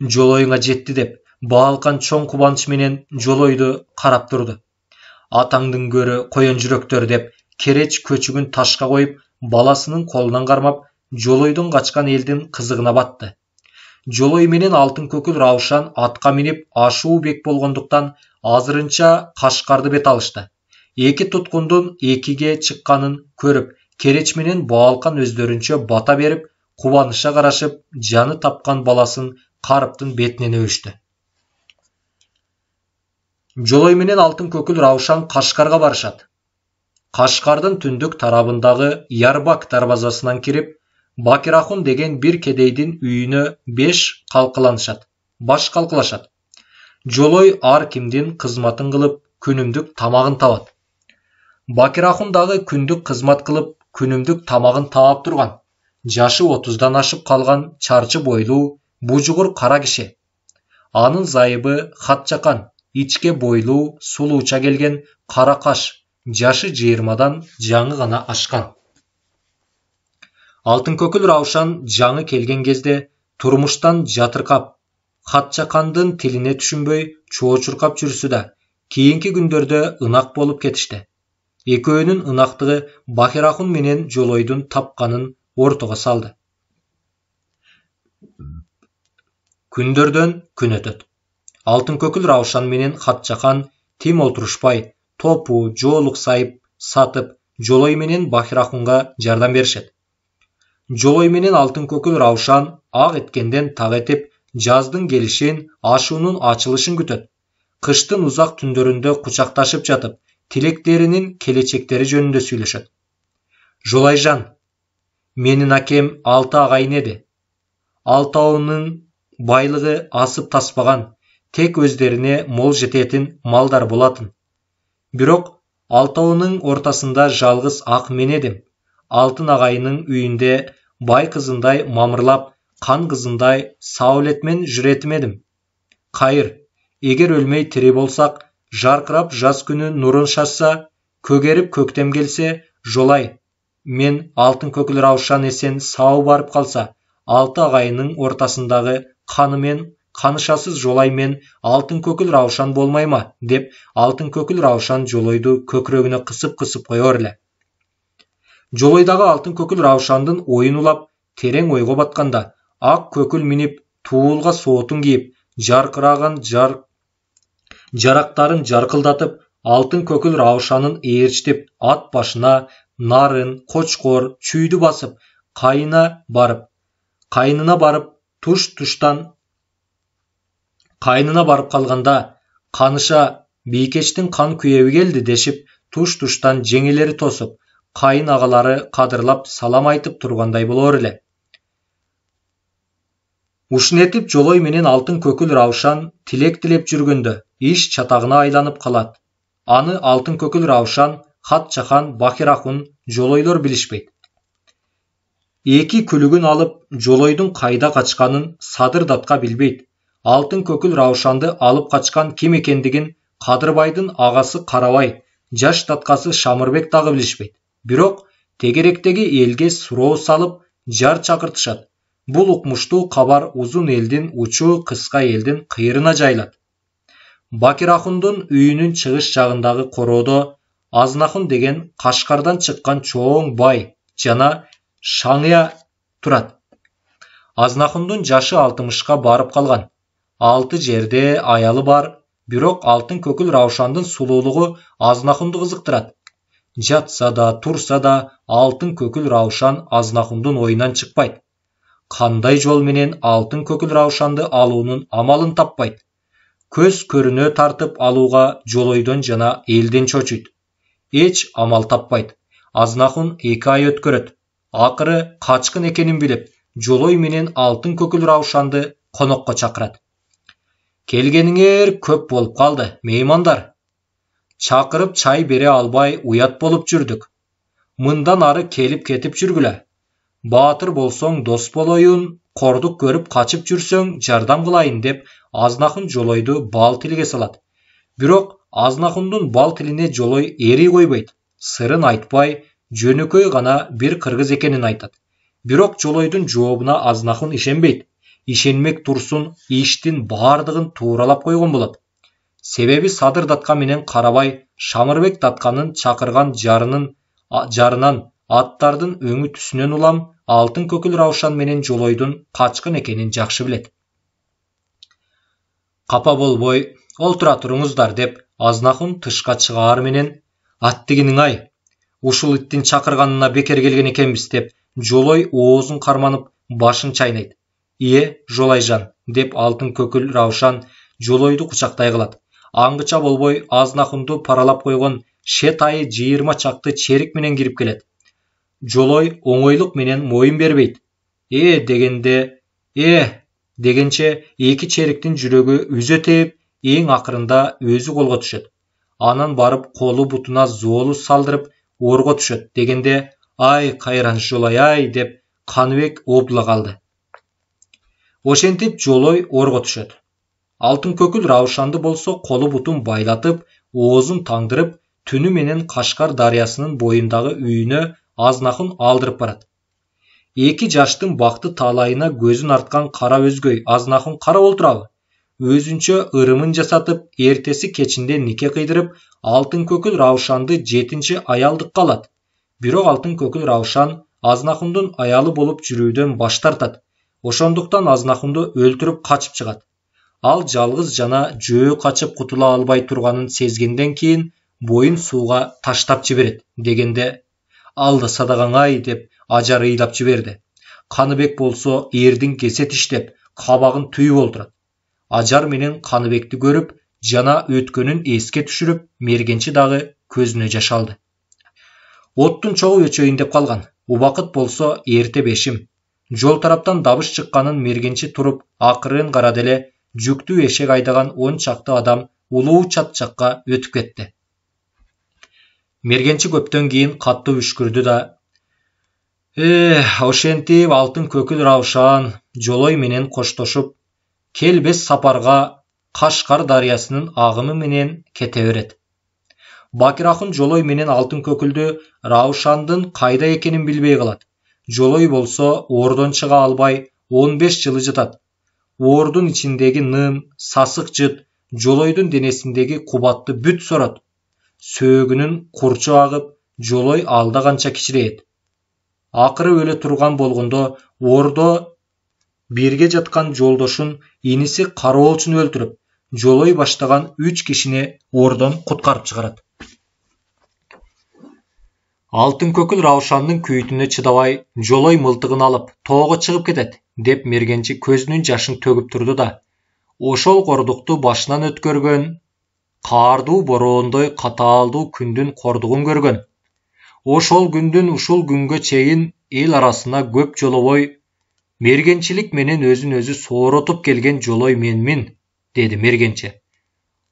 Жолоюңа жетти деп Баалкан чоң кубаныч менен Жолойду карап турду. Атаңдын көрө коен жүрөктөр деп Кереч көчүгүн ташка коюп, баласынын колунан кармап, Жолойдон качкан элдин кызыгына батты. Жолой менен алтын көкүл Раушан атка минип ашуу бек болгондуктан азырынча Кашкарды бет алышты. Эки туткундун экиге чыкканын көрүп, Кереч менен Баалкан өздөрүнчө бата берип, кубаныча карашып, жаны тапкан баласын карыптын бетинен өбүштү. Жолой менен алтын көкүл Раушан Кашкарга барышат. Кашкардын түндүк тарабындагы Ярбак дарбазасынан кирип, Бакирахун деген бир кедейдин үйүнө баш калкылашат. Жолой ар кимдин кызматын кылып, күнүмдүк тамагын табат. Бакирахун дагы күндүк кызмат кылып, күнүмдүк тамагын таап турган. Жашы 30дан ашып калган чарчы бойлуу, бужугур кара киши. Анын зайыбы Хатчакан, ичке бойлуу, сулууча келген кара каш, жашы 20дан жаңы гана ашкан. Алтын көкүл Раушан жаңы келген кезде турмуштан жатыркап, Хатчакандын тилине түшүнбөй чоочуркап жүрсү да, кийинки күндөрдө ынак болуп кетишти. Экөөнүн ынактыгы Бакирахун менен Жолойдун тапканын ортого салды. Күндөрдөн күн өтөт. Алтын көкүл Раушан менен Хатчакан тим олтурушпай, топу, жоолук сайып, сатып, Жолой менен Бакирахунга жардам беришет. Жолой менен алтын көкүл Раушан ак эткенден так этип, жаздын келишин, ашуунун ачылышын күтөт. Кыштын узак түндөрүндө кучакташып жатып, тилектеринин келечектери жөнүндө сүйлөшөт. Жолайжан, менин акем 6 агайын эди. Алтауынын байлыгы асып таспаган, тек өздерine мол жететін малдар болатын. Бирок алтауынын ортасында жалгыз ак мен едим. Алтын агайынын үйүндө бай кызындай мамырлап, кан кызындай саулетмен жүретим едим. Кайыр, эгер өлмөй тири болсак, жаркырап жаз күнү нурун шашса, көгерип көктем келсе, Жолай, мен алтын көкүл Раушан эсен сау барып калса, 6 агайынын ортасындагы канымен канышасыз Жолай мен алтын көкіл Раушан болмай ма, деп алтын көкіл Раушан Жолойды көкірегіне қысып-қысып қойыр эле. Жолойдағы алтын көкіл Раушандың ойын улап, терең ойға батқанда, ақ көкіл минип, туылға соотын киіп, жарқыраған жарақтарын жарқылдатып, алтын көкіл Раушанын ээрчтеп, ат башына нарын, қочқор, чүйді басып, қайнына барып, қайнына барып қалғанда, қаныша бейкештің қан күйеуі келді дешіп, туш-туштан жеңелері тосып, қайын ағалары қадырлап салам айтып тұрғандай болор эле. Ушнетип Жолой менен алтын көкіл Раушан тилек тилеп жүргөндө иш чатагына айланып калат. Аны алтын көкіл Раушан, Хатчахан, Бакирахун Жолойлор билишпейт. Эки күлүгүн алып, Жолойдун кайда качканын Садырдатка билбейт. Алтын көкіл Раушанды алып качкан ким экендигин Кадырбайдын агасы Карабай, жаш таткасы Шамырбек дагы билишпейт. Бирок тегеректеги элге суроо салып, жар чакыртышат. Бул укмуштуу кабар узун элдин учу кыска элдин кыйрына жайылат. Бакирахундун үйүнүн чыгыш жагындагы короодо Азнахун деген Кашкардан чыккан чоң бай жана Шаңыя турат. Азнахундун жашы 60ка барып калган. 6 жерде аялы бар, бирок алтын көкіл Раушандын сулуулугу Азнахунду кызыктырат. Жатса да, турса да, алтын көкіл Раушан Азнахундун оюнан чыкпайт. Кандай жол менен алтын көкіл Раушанды алуунун амалын таппайт. Көз көрүнө тартып алууга Жолойдон жана элден чочуйт. Эч амал таппайт. Азнахун 2 ай өткөрөт. Акыры качкын экенин билип, Жолой менен алтын көкіл Раушанды конокко чакырат. Келгениңер көп болуп калды, меймандар. Чакырып чай бере албай уят болуп жүрдүк. Мындан ары келип кетип жүргүлө. Баатыр болсоң дос болоюн, кордук көрүп качып жүрсөң жардам кылайын деп Азнахун Жолойду бал тилге салат. Бирок Азнахундун бал тилине Жолой эри койбойт. Сырын айтпай, жөнөкөй гана бир кыргыз экенин айтат. Бирок Жолойдун жообуна Азнахун ишенбейт. Ишенмек турсун иштин бардыгын тууралап койгон болот. Себеби Садырдатка менен Карабай Шамырбек датканын чакырган жарынан аттардын өңү түсүнөн улам алтын көкіл Раушан менен Жолойдун качкын экенин жакшы билет. Капа болбой, олтура туруңуздар деп Азнахун тышка чыгаар менен, аттигиниң ай, ушул иттин чакырганына бекер келген экенбиз деп Жолой оозун карманып башын чайнайт. Жолайжан деп алтын көкіл Раушан Жолойду кучактай кылат. Аңгыча болбой Азнахунду паралап койгон шет айы 20 чакты черик менен кирип келет. Жолой оңойлук менен моюн бербейт. Дегенче эки чериктин жүрөгү үзө тээп, эң акырында өзү колго түшөт. Анан барып колу бутуна зоолу салдырып орго түшөт дегенде, ай кайраныш Жолай ай деп Каныбек обла калды. Ошентип Жолой орго түшөт. Алтын көкіл Раушанды болсо колу бутун байлатып, оозун таңдырып, түнү менен Кашкар дарыясынын боюндагы үйүнө Азнахун алдырып барат. Эки жаштын бакты талайына көзүн арткан кара өзгөй Азнахун карап олтурабы. Өзүнчө ырымын жасатып, эртеси кечинде нике кыйдырып, алтын көкіл Раушанды 7-чи аялдыкка алат. Бирок алтын көкіл Раушан Азнахундун аялы болуп жүрүүдөн баш тартат. Ошондуктан Азнахунду өлтүрүп качып чыгат. Ал жалгыз жана жөө качып кутула албай турганын сезгенден кийин боюн сууга таштап жиберет дегенде, алды садаган ай деп ажары ыйлап жиберди. Каныбек болсо эрдин кесет иштеп, кабагын түйүп олтурат. Ажар менен Каныбекти көрүп, жана өткөнүн эске түшүрүп, мергенчи дагы көзүнө жаш алды. Оттун чогу өчөйүн деп калган. Убакыт болсо эрте бешим. Жол тараптан дабыш чыкканын мергенчи туруп, акырын карады эле, жүктүү эшек айдаган 10 чакты адам улуу чат жакка өтүп кетти. Мергенчи көптөн кийин катты үшкүрдү да, ошентип алтын көкіл Раушан Жолой менен коштошуп, келбес сапарга Кашкар дарыясынын агымы менен кете берет. Бакирахун Жолой менен алтын көкүлдү Раушандын кайда экенин билбей калат. Жолой болсо ордон чыга албай 15 жылы жатат. oordun içindeki nın, sasık jıt, Joloydun denesindeki kubatты büt sorat. Söөгүнүн kurçu agıp, Joloy alda kança kiçireyet. Akırı öle turgan bolgondo, oordo birge jatkan joldoşun inisi Karoolчун öldürüp, Joloy baştagan 3 kişini oordon kutkarıp çıgarat. Алтын көкіл Раушандың күйітіне чыдабай, Жолой мылтығын алып, тоғы шығып кетет, деп мергенчи көзінің жашын төгіп тұрды да, ошол кордукту башынан өткөргөн, каардуу бороондой катаалдуу күндүн кордугун көргөн. Ошол күндүн ушул күнгө чейин эл арасына көп жолобой, мергенчилик менен өзүн өзү сооротуп келген Жолой менмин, деди мергенче.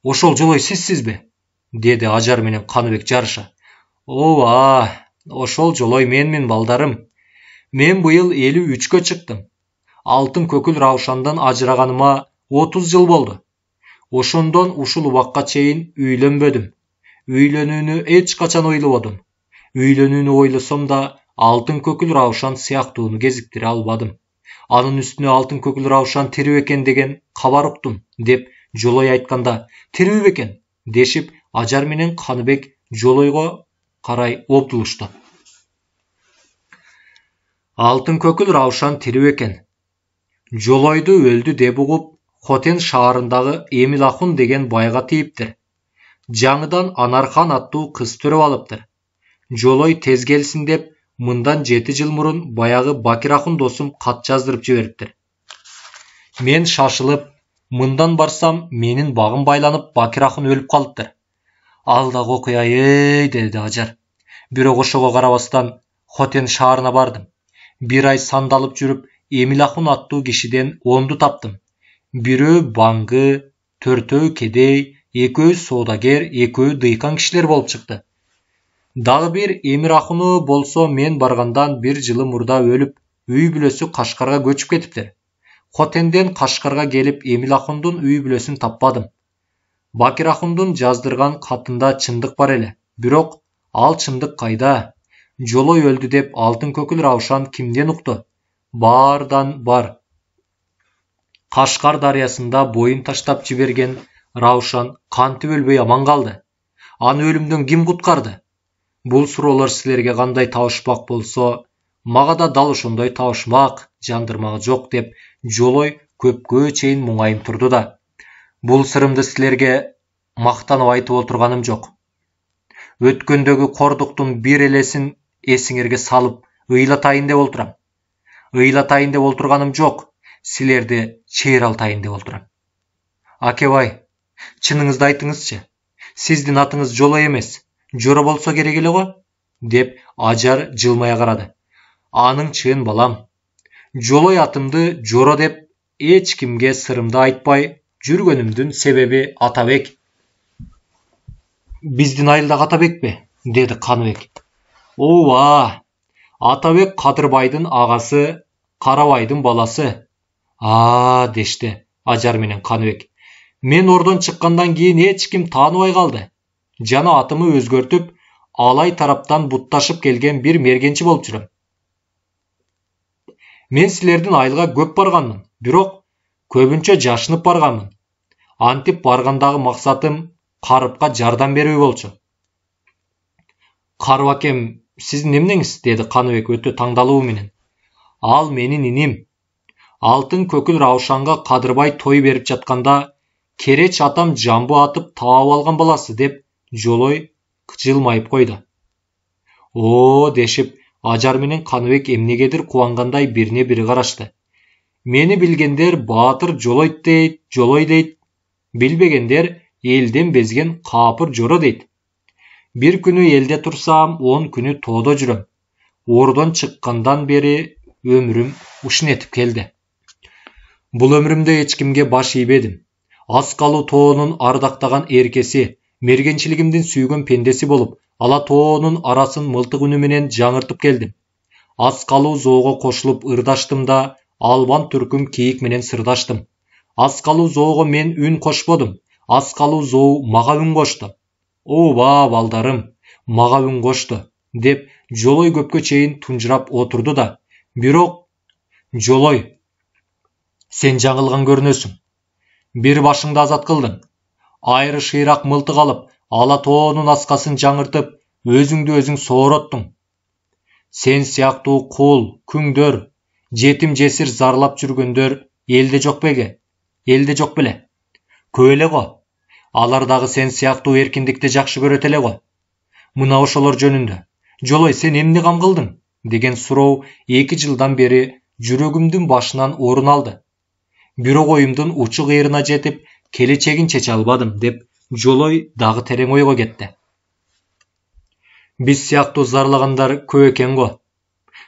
Ошол Жолой сизсизби? Деди Ажар менен Каныбек жарыша. Ооба, ошол Жолой менмин балдарым. Мен быйыл 53-кө чыктым. Алтын көкүл Раушандан ажыраганыма 30 жыл болду. Ошондон ушул убакка чейин үйлөнбөдүм. Үйлөнүүнү эч качан ойлободум. Үйлөнүүнү ойлосом да Алтын көкүл Раушан сыяктууну кезиктире албадым. Анын үстүнө Алтын көкүл Раушан тирүү экен деген кабар уктум, деп Жолой айтканда, тирүү экен дешип Ажар менен Каныбек Жолойго карай обдулушту. Алтын көкүл Раушан тирүү экен. Жолойду өлдү деп угуп, Хотен шаарындагы Эмил Ахун деген байга тийиптир. Жаңыдан Анархан аттуу кыз төрөп алыптыр. Жолой тез келсин деп, мындан 7 жыл мурун баягы Бакир Ахун досум кат жаздырып жибериптир. Мен шашылып, мындан барсам, менин багым байланып, Бакир Ахун өлүп калыптыр. Алдагы окуя деди Ажар. Бирок ошого карабастан Хотен шаарына бардым. Бир ай сандалып жүрүп, Эмил Ахун аттуу кишиден онду таптым. Бирөө баңгы, төртөө кедей, экөө соодагер, экөө дыйкан кишилер болуп чыкты. Дагы бир Эмир Ахуну болсо мен баргандан 1 жылы мурда өлүп, үй бүлөсү Кашкарга көчүп кетиптир. Хотенден Кашкарга келип Эмил Ахундун үй бүлөсүн таппадым. Бакир Ахундун жаздырган катында чындык бар эле. Бирок ал чындык кайда? Жолой өлдү деп Алтын көкүл Раушан кимден укту? Бардан бар. Кашкар дарыясында боюн таштап жиберген Раушан кантип өлбөй аман калды? Аны өлүмдөн ким куткарды? Бул суроолор силерге кандай табышпак болсо, мага да дал ошондой табышмак, жандырмагы жок деп Жолой көпкө чейин муңайып турду да. Бул сырымды силерге мактанып айтып отурганым жок. Өткөндөгү кордуктун бир элесин эсиңерге салып, ыйлатайын деп олтурам. Ыйлатайын деп олтурганым жок. Силерди чейралтайын деп олтурам. Акебай, чыныңызды айтыңызчы. Сиздин атыңыз Жолой эмес, Жоро болсо керек эле го? Деп Ажар жылмая карады. Аның чын балам. Жолой атымды Жоро деп эч кимге сырымды айтпай жүргөнүмдүн себеби Атабек. Биздин айылдагы Атабекпи? Деди Каныбек. Ооба, Атабек Кадырбайдын агасы, Карабайдын баласы. Дешти Ажар менен Каныбек. Мен ордон чыккандан кийин эч ким тааныбай калды. Жана атымы өзгөртүп, Алай тараптан бутташып келген бир мергенчи болуп жүрөм. Мен силердин айылга көп барганмын, бирок көбүнчө жашынып барганмын. Антип баргандагы максатым Карыпка жардам берүү болчу. Карып акем, сиздин эмнеңиз? Деди Каныбек өтө таңдалуу менен. Ал менин иним. Алтын көкүл Раушанга Кадырбай той берип жатканда, Кереч атам жамбы атып таап алган баласы деп Жолой жылмайып койду. Дешип Ажар менен Каныбек эмнегедир кубангандай бирине бири карашты. Мени билгендер Баатыр Жолой дейт, билбегендер элден безген Капыр Жоро дейт. Бир күнү элде турсам, 10 күнү тоодо жүрөм. Ордон чыккандан бери өмүрүм ушинетип келди. Бул өмүрүмдө эч кимге баш ийбедим. Аскалуу тоонун ардактаган эркеси, мергенчилигимдин сүйгөн пендеси болуп, ала тоонун арасын мылтык үнү менен жаңыртып келдим. Аскалуу жоого кошулуп ырдаштым да, албан түркүм кийик менен сырдаштым. Аскалуу жоого мен үн кошподум. Аскалуу жоо мага үн кошту. Ооба балдарым, мага үн кошту, деп Жолой көпкө чейин тунжурап отурду да. Бирок Жолой, Сен жаңылған көрінесің. Bir башыңды азат қылдың. Айры ширақ мылтық алып, ала тоонун аскасын жаңыртып, өзіңді өзің соороттың. Сен сияқты қул, күңдөр, жетім жесір зарлап жүргөндөр елде жоқ беге? Елде жоқ беле? Көп эле го. Алардағы сен сияқты эркиндикти жакшы көрөт эле го. Мына ошолор жөнүндө. Жолой, сен эмне кам кылдың? Деген суроо 2 жылдан бери жүрөгүмдүн башынан орун алды. Бирок оюмдун учу кыйрына жетип, келечегин чече албадым, деп Жолой дагы терең ойго кетти. Биз сыяктуу зарлагандар көп экен го.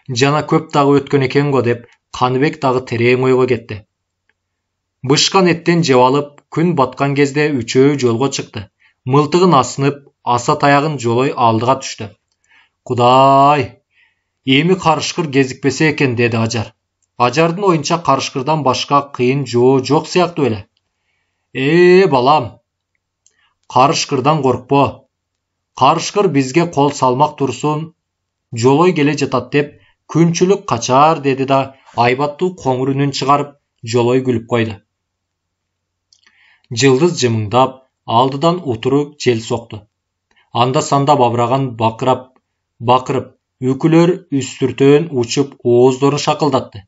Жана көп дагы өткөн экен го, деп Каныбек дагы терең ойго кетти. Бышкан эттен жеп алып, күн баткан кезде үчөө жолго чыкты. Мылтыгын асынып, аса таягын Жолой алдыга түштү. Кудай, эми карышкыр кезикпесе экен, деди Ажар. Ажардын оюнча карышкырдан башка кыйын жоо жок сыяктуу эле. Балам, карышкырдан коркпо. Карышкыр бизге кол салмак турсун. Жолой келе жатат деп күнчүлүк качар, деди да айбаттуу коңур үнүн чыгарып, Жолой күлүп койду. Жылдыз жымыңдап, алдыдан утуруп жел сокту. Анда санда бабыраган бакырып, үкүлөр үстүртөн учуп ооздорун шакылдатты.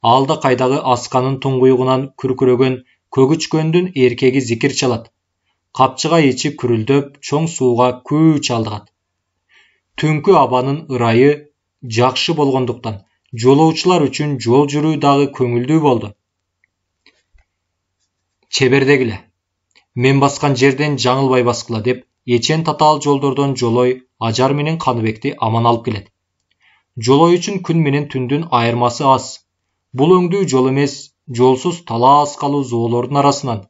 Алда кайдагы асканын туңгуйугунан күркүрөгөн көгүчкөндүн эркеги зикир чалат. Капчыга ичи күрүлдөп, чоң сууга күч алдыгат. Түнкү абанын ырайы жакшы болгондуктан жолоочулар үчүн жол жүрүү дагы көңүлдүү болду. Чебердегиле. Мен баскан жерден жаңылбай баскыла, деп эчен татаал жолдордон Жолой Ажар менен Каныбекти аман алып келет. Жолой үчүн күн менен түндүн айырмасы аз. Бул өңдүү жол эмес, жолсуз талаас калуу зоолордун арасынан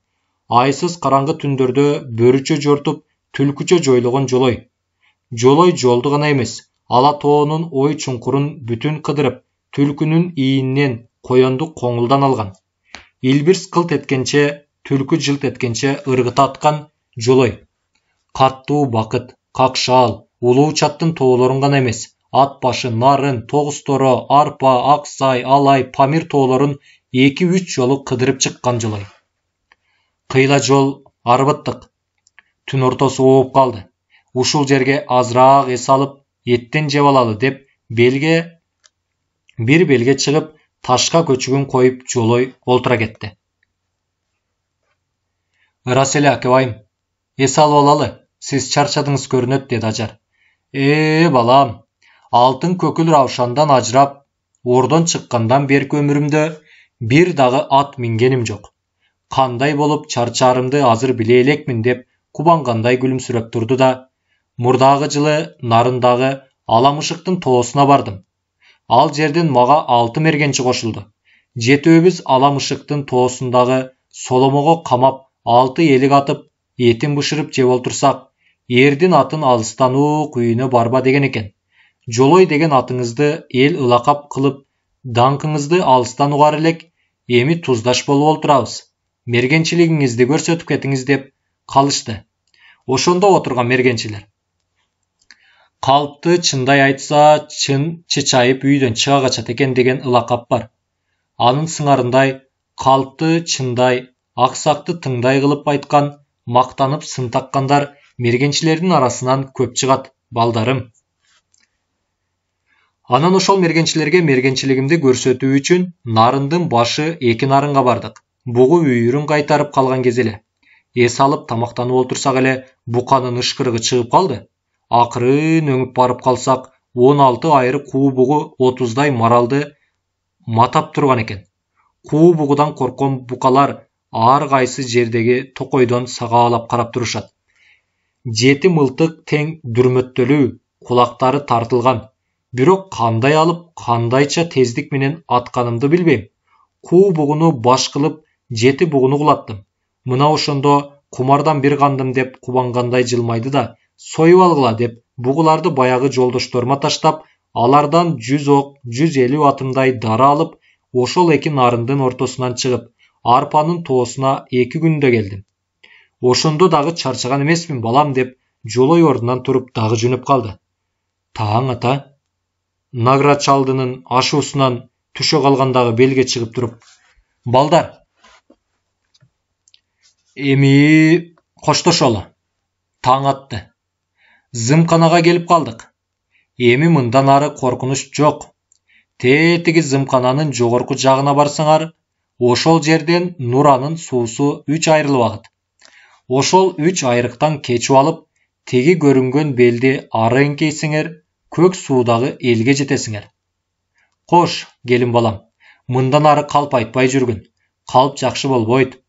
айсыз караңгы түндөрдө бөрүчө жортуп, түлкүчө жойлогон Жолой. Жолой жолду гана эмес, ала тоонун ой чуңкурун бүтүн кыдырып, түлкүнүн ийинен коёнду коңулдан алган. Илбирс кылт эткенче, түлкү жылт эткенче ыргыта аткан Жолой. Каттуу бакыт, какшаал, улуу чаттын тоолорун гана эмес, ат башы, нарын, тогусторо, арпа, аксай, алай, памир тоолорун 2-3 жолу кыдырып чыккан Жолой. Кыйла жол арбыттык. Түн ортосу ооп калды. Ушул жерге азыраак эс алып, эттен жеп алалы, деп бир белге чыгып, ташка көчүгүн коюп Жолой олтура кетти. Ырас эле акебайым, эс алып алалы, сиз чарчадыңыз көрүнөт, деди Ажар. Балам, алтын көкүл Раушандан ажырап, ордон чыккандан берки өмүрүмдө бир дагы ат мингеним жок. Кандай болуп чарчаарымды азыр биле элекмин, деп кубангандай күлүмсүрөп турду да, мурдагы жылы Нарындагы Аламышыктын тоосуна бардым. Ал жерден мага 6 мергенчи кошулду. Жетөөбүз Аламышыктын тоосундагы соломого камап 6 элик атып, этин бышырып жеп олтурсак, эрдин атын алыстануу күйүнө барба деген экен. Жолой деген атыңызды эл ылакап кылып, даңкыңызды алыстан угар элек, эми туздаш болуп олтурабыз. Мергенчилигиңизди көрсөтүп кетиңиз, деп калышты. Ошондо отурган мергенчилер: калпты чындай айтса, чын чычайып үйдөн чыга качат экен, деген ылакап бар. Анын сыңарындай калпты чындай, аксакты тыңдай кылып айткан, мактанып сын таккандар мергенчилердин арасынан көп чыгат, балдарым. Анан ошол мергенчилерге мергенчилигимди көрсөтүү үчүн Нарындын башы 2 нарынга бардык. Бугу үйүрүн кайтарып калган кез эле. Эс алып тамактанып олтурсак эле буканын ышкырыгы чыгып калды. Акырын өңүп барып калсак, 16 айры куу бугу 30дай маралды матап турган экен. Куу бугудан корккон букалар ар кайсы жердеги токойдон сагаалап карап турушат. 7 мылтык тең дүрмөттөлүү, кулактары тартылган. Бирок кандай алып, кандайча тездик менен атканымды билбейм. Куу бугуну баш кылып, 7 бугуну кулаттым. Мына ошондо кумардан бир кандым, деп кубангандай жылмайды да, союп алгыла, деп бугуларды баягы жолдошторума таштап, алардан 100 ок, 150 атымдай дары алып, ошол 2 нарындын ортосунан чыгып, арпанын тоосуна 2 күндө келдим. Ошондо дагы чарчаган эмесмин, балам, деп Жолой ордунан туруп дагы жөнөп калды. Таң ата, Наград чалдынын ашуусунан түшө калгандагы белге чыгып туруп: Балдар, эми коштошолу. Таң атты. Зымканаға келіп қалдық. Эми мындан ары коркунуч жок. Тетиги зымкананын жогорку жагына барсаңар, ошол жерден Нуранын суусу 3 айрылып агат. Ошол 3 айрыктан кечип алып, теги көрүнгөн белди ары эңкейсиңер, көк суудагы элге жетесиңер. Кош, келин балам, мындан ары калп айтпай жүргүн. Калп жакшы болбойт.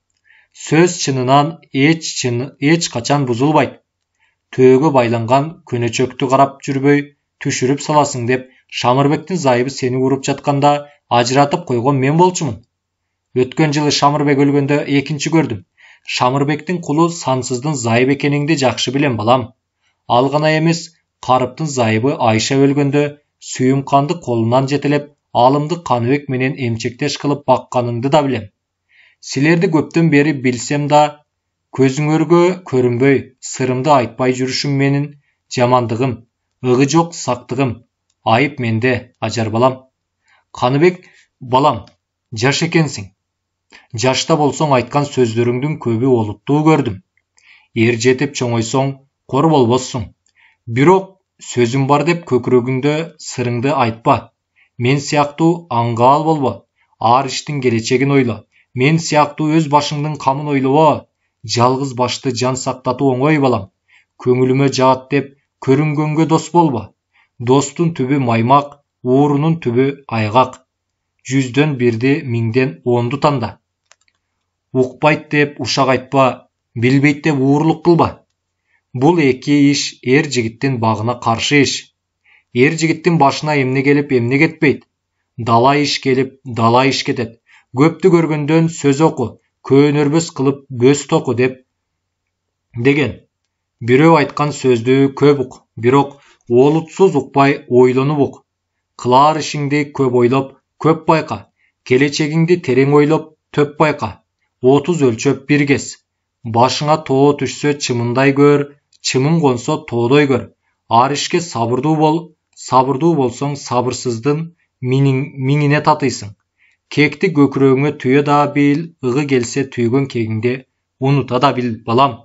Сөз чынынан эч качан бузулбайт. Төөгө байланган көнөчөктү карап жүрбөй түшүрүп саласың деп Шамырбектин зайыбы сени уруп жатканда ажыратып койгон мен болчумун. Өткөн жылы Шамырбек өлгөндө экинчи көрдүм. Шамырбектин кулу Сансыздын зайыбы экениңди жакшы билем балам. Ал гана эмес, Карыптын зайыбы Айша өлгөндө Сүйүмканды колунан жетелеп, Алымды Каныбек менен эмчектеш кылып бакканыңды да билем. Силерди көптөн бери билсем да, көзүңөргө көрүнбөй, сырымды айтпай жүрүшүм менин жамандыгым, ыгы жок сактыгым. Айып менде, ажар балам. Каныбек, балам, жаш экенсиң. Жашта болсоң айткан сөздөрүңдүн көбү олуттуу көрдүм. Эр жетип чоңойсоң, кор болбоссуң. Бирок сөзүм бар деп көкүрөгүңдө сырыңды айтпа. Мен сыяктуу аңгаал болбо. Ар иштин келечегин ойло. Мен сыяктуу өз башыңдын камын ойлобо. Жалгыз башты жан сактатуу оңой балам. Көңүлүмө жаат деп көрүнгөнгө дос болбо. Достун түбү маймак, уурунун түбү айгак. 100дөн 1-ди, 1000ден 10ду танда. Укпайт деп ушак айтпа, билбейт деп уурлук кылба. Бул эки иш эр жигиттин багына каршы иш. Эр жигиттин башына эмне келип эмне кетпейт. Дала иш келип, дала иш кетет. Көптү көргөндөн сөз оку, көөнөрбөс кылып бөс току деген. Бирөө айткан сөздү көп ук, бирок олутсуз укпай ойлонуп ук. Кылар ишиңди көп ойлоп, көп байка. Келечегиңди терең ойлоп, төп байка. 30 өлчөп бир кес. Башыңа тоо түшсө чымындай көр, чымын консо тоодой көр. Ар ишке сабырдуу бол, сабырдуу болсоң сабырсыздын миңине татыйсың. Кекти көкүрөгүңө түйө да бил, ыгы келсе түйгөн кегиңди унута да бил, балам.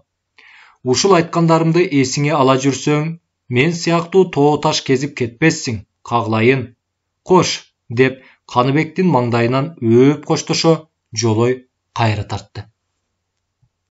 Ушул айткандарымды эсиңе ала жүрсөң, мен сыяктуу тоо таш кезип кетпессиң, кагылайын. Кош, деп Каныбектин маңдайынан өөп коштошо, жолой кайры тартты.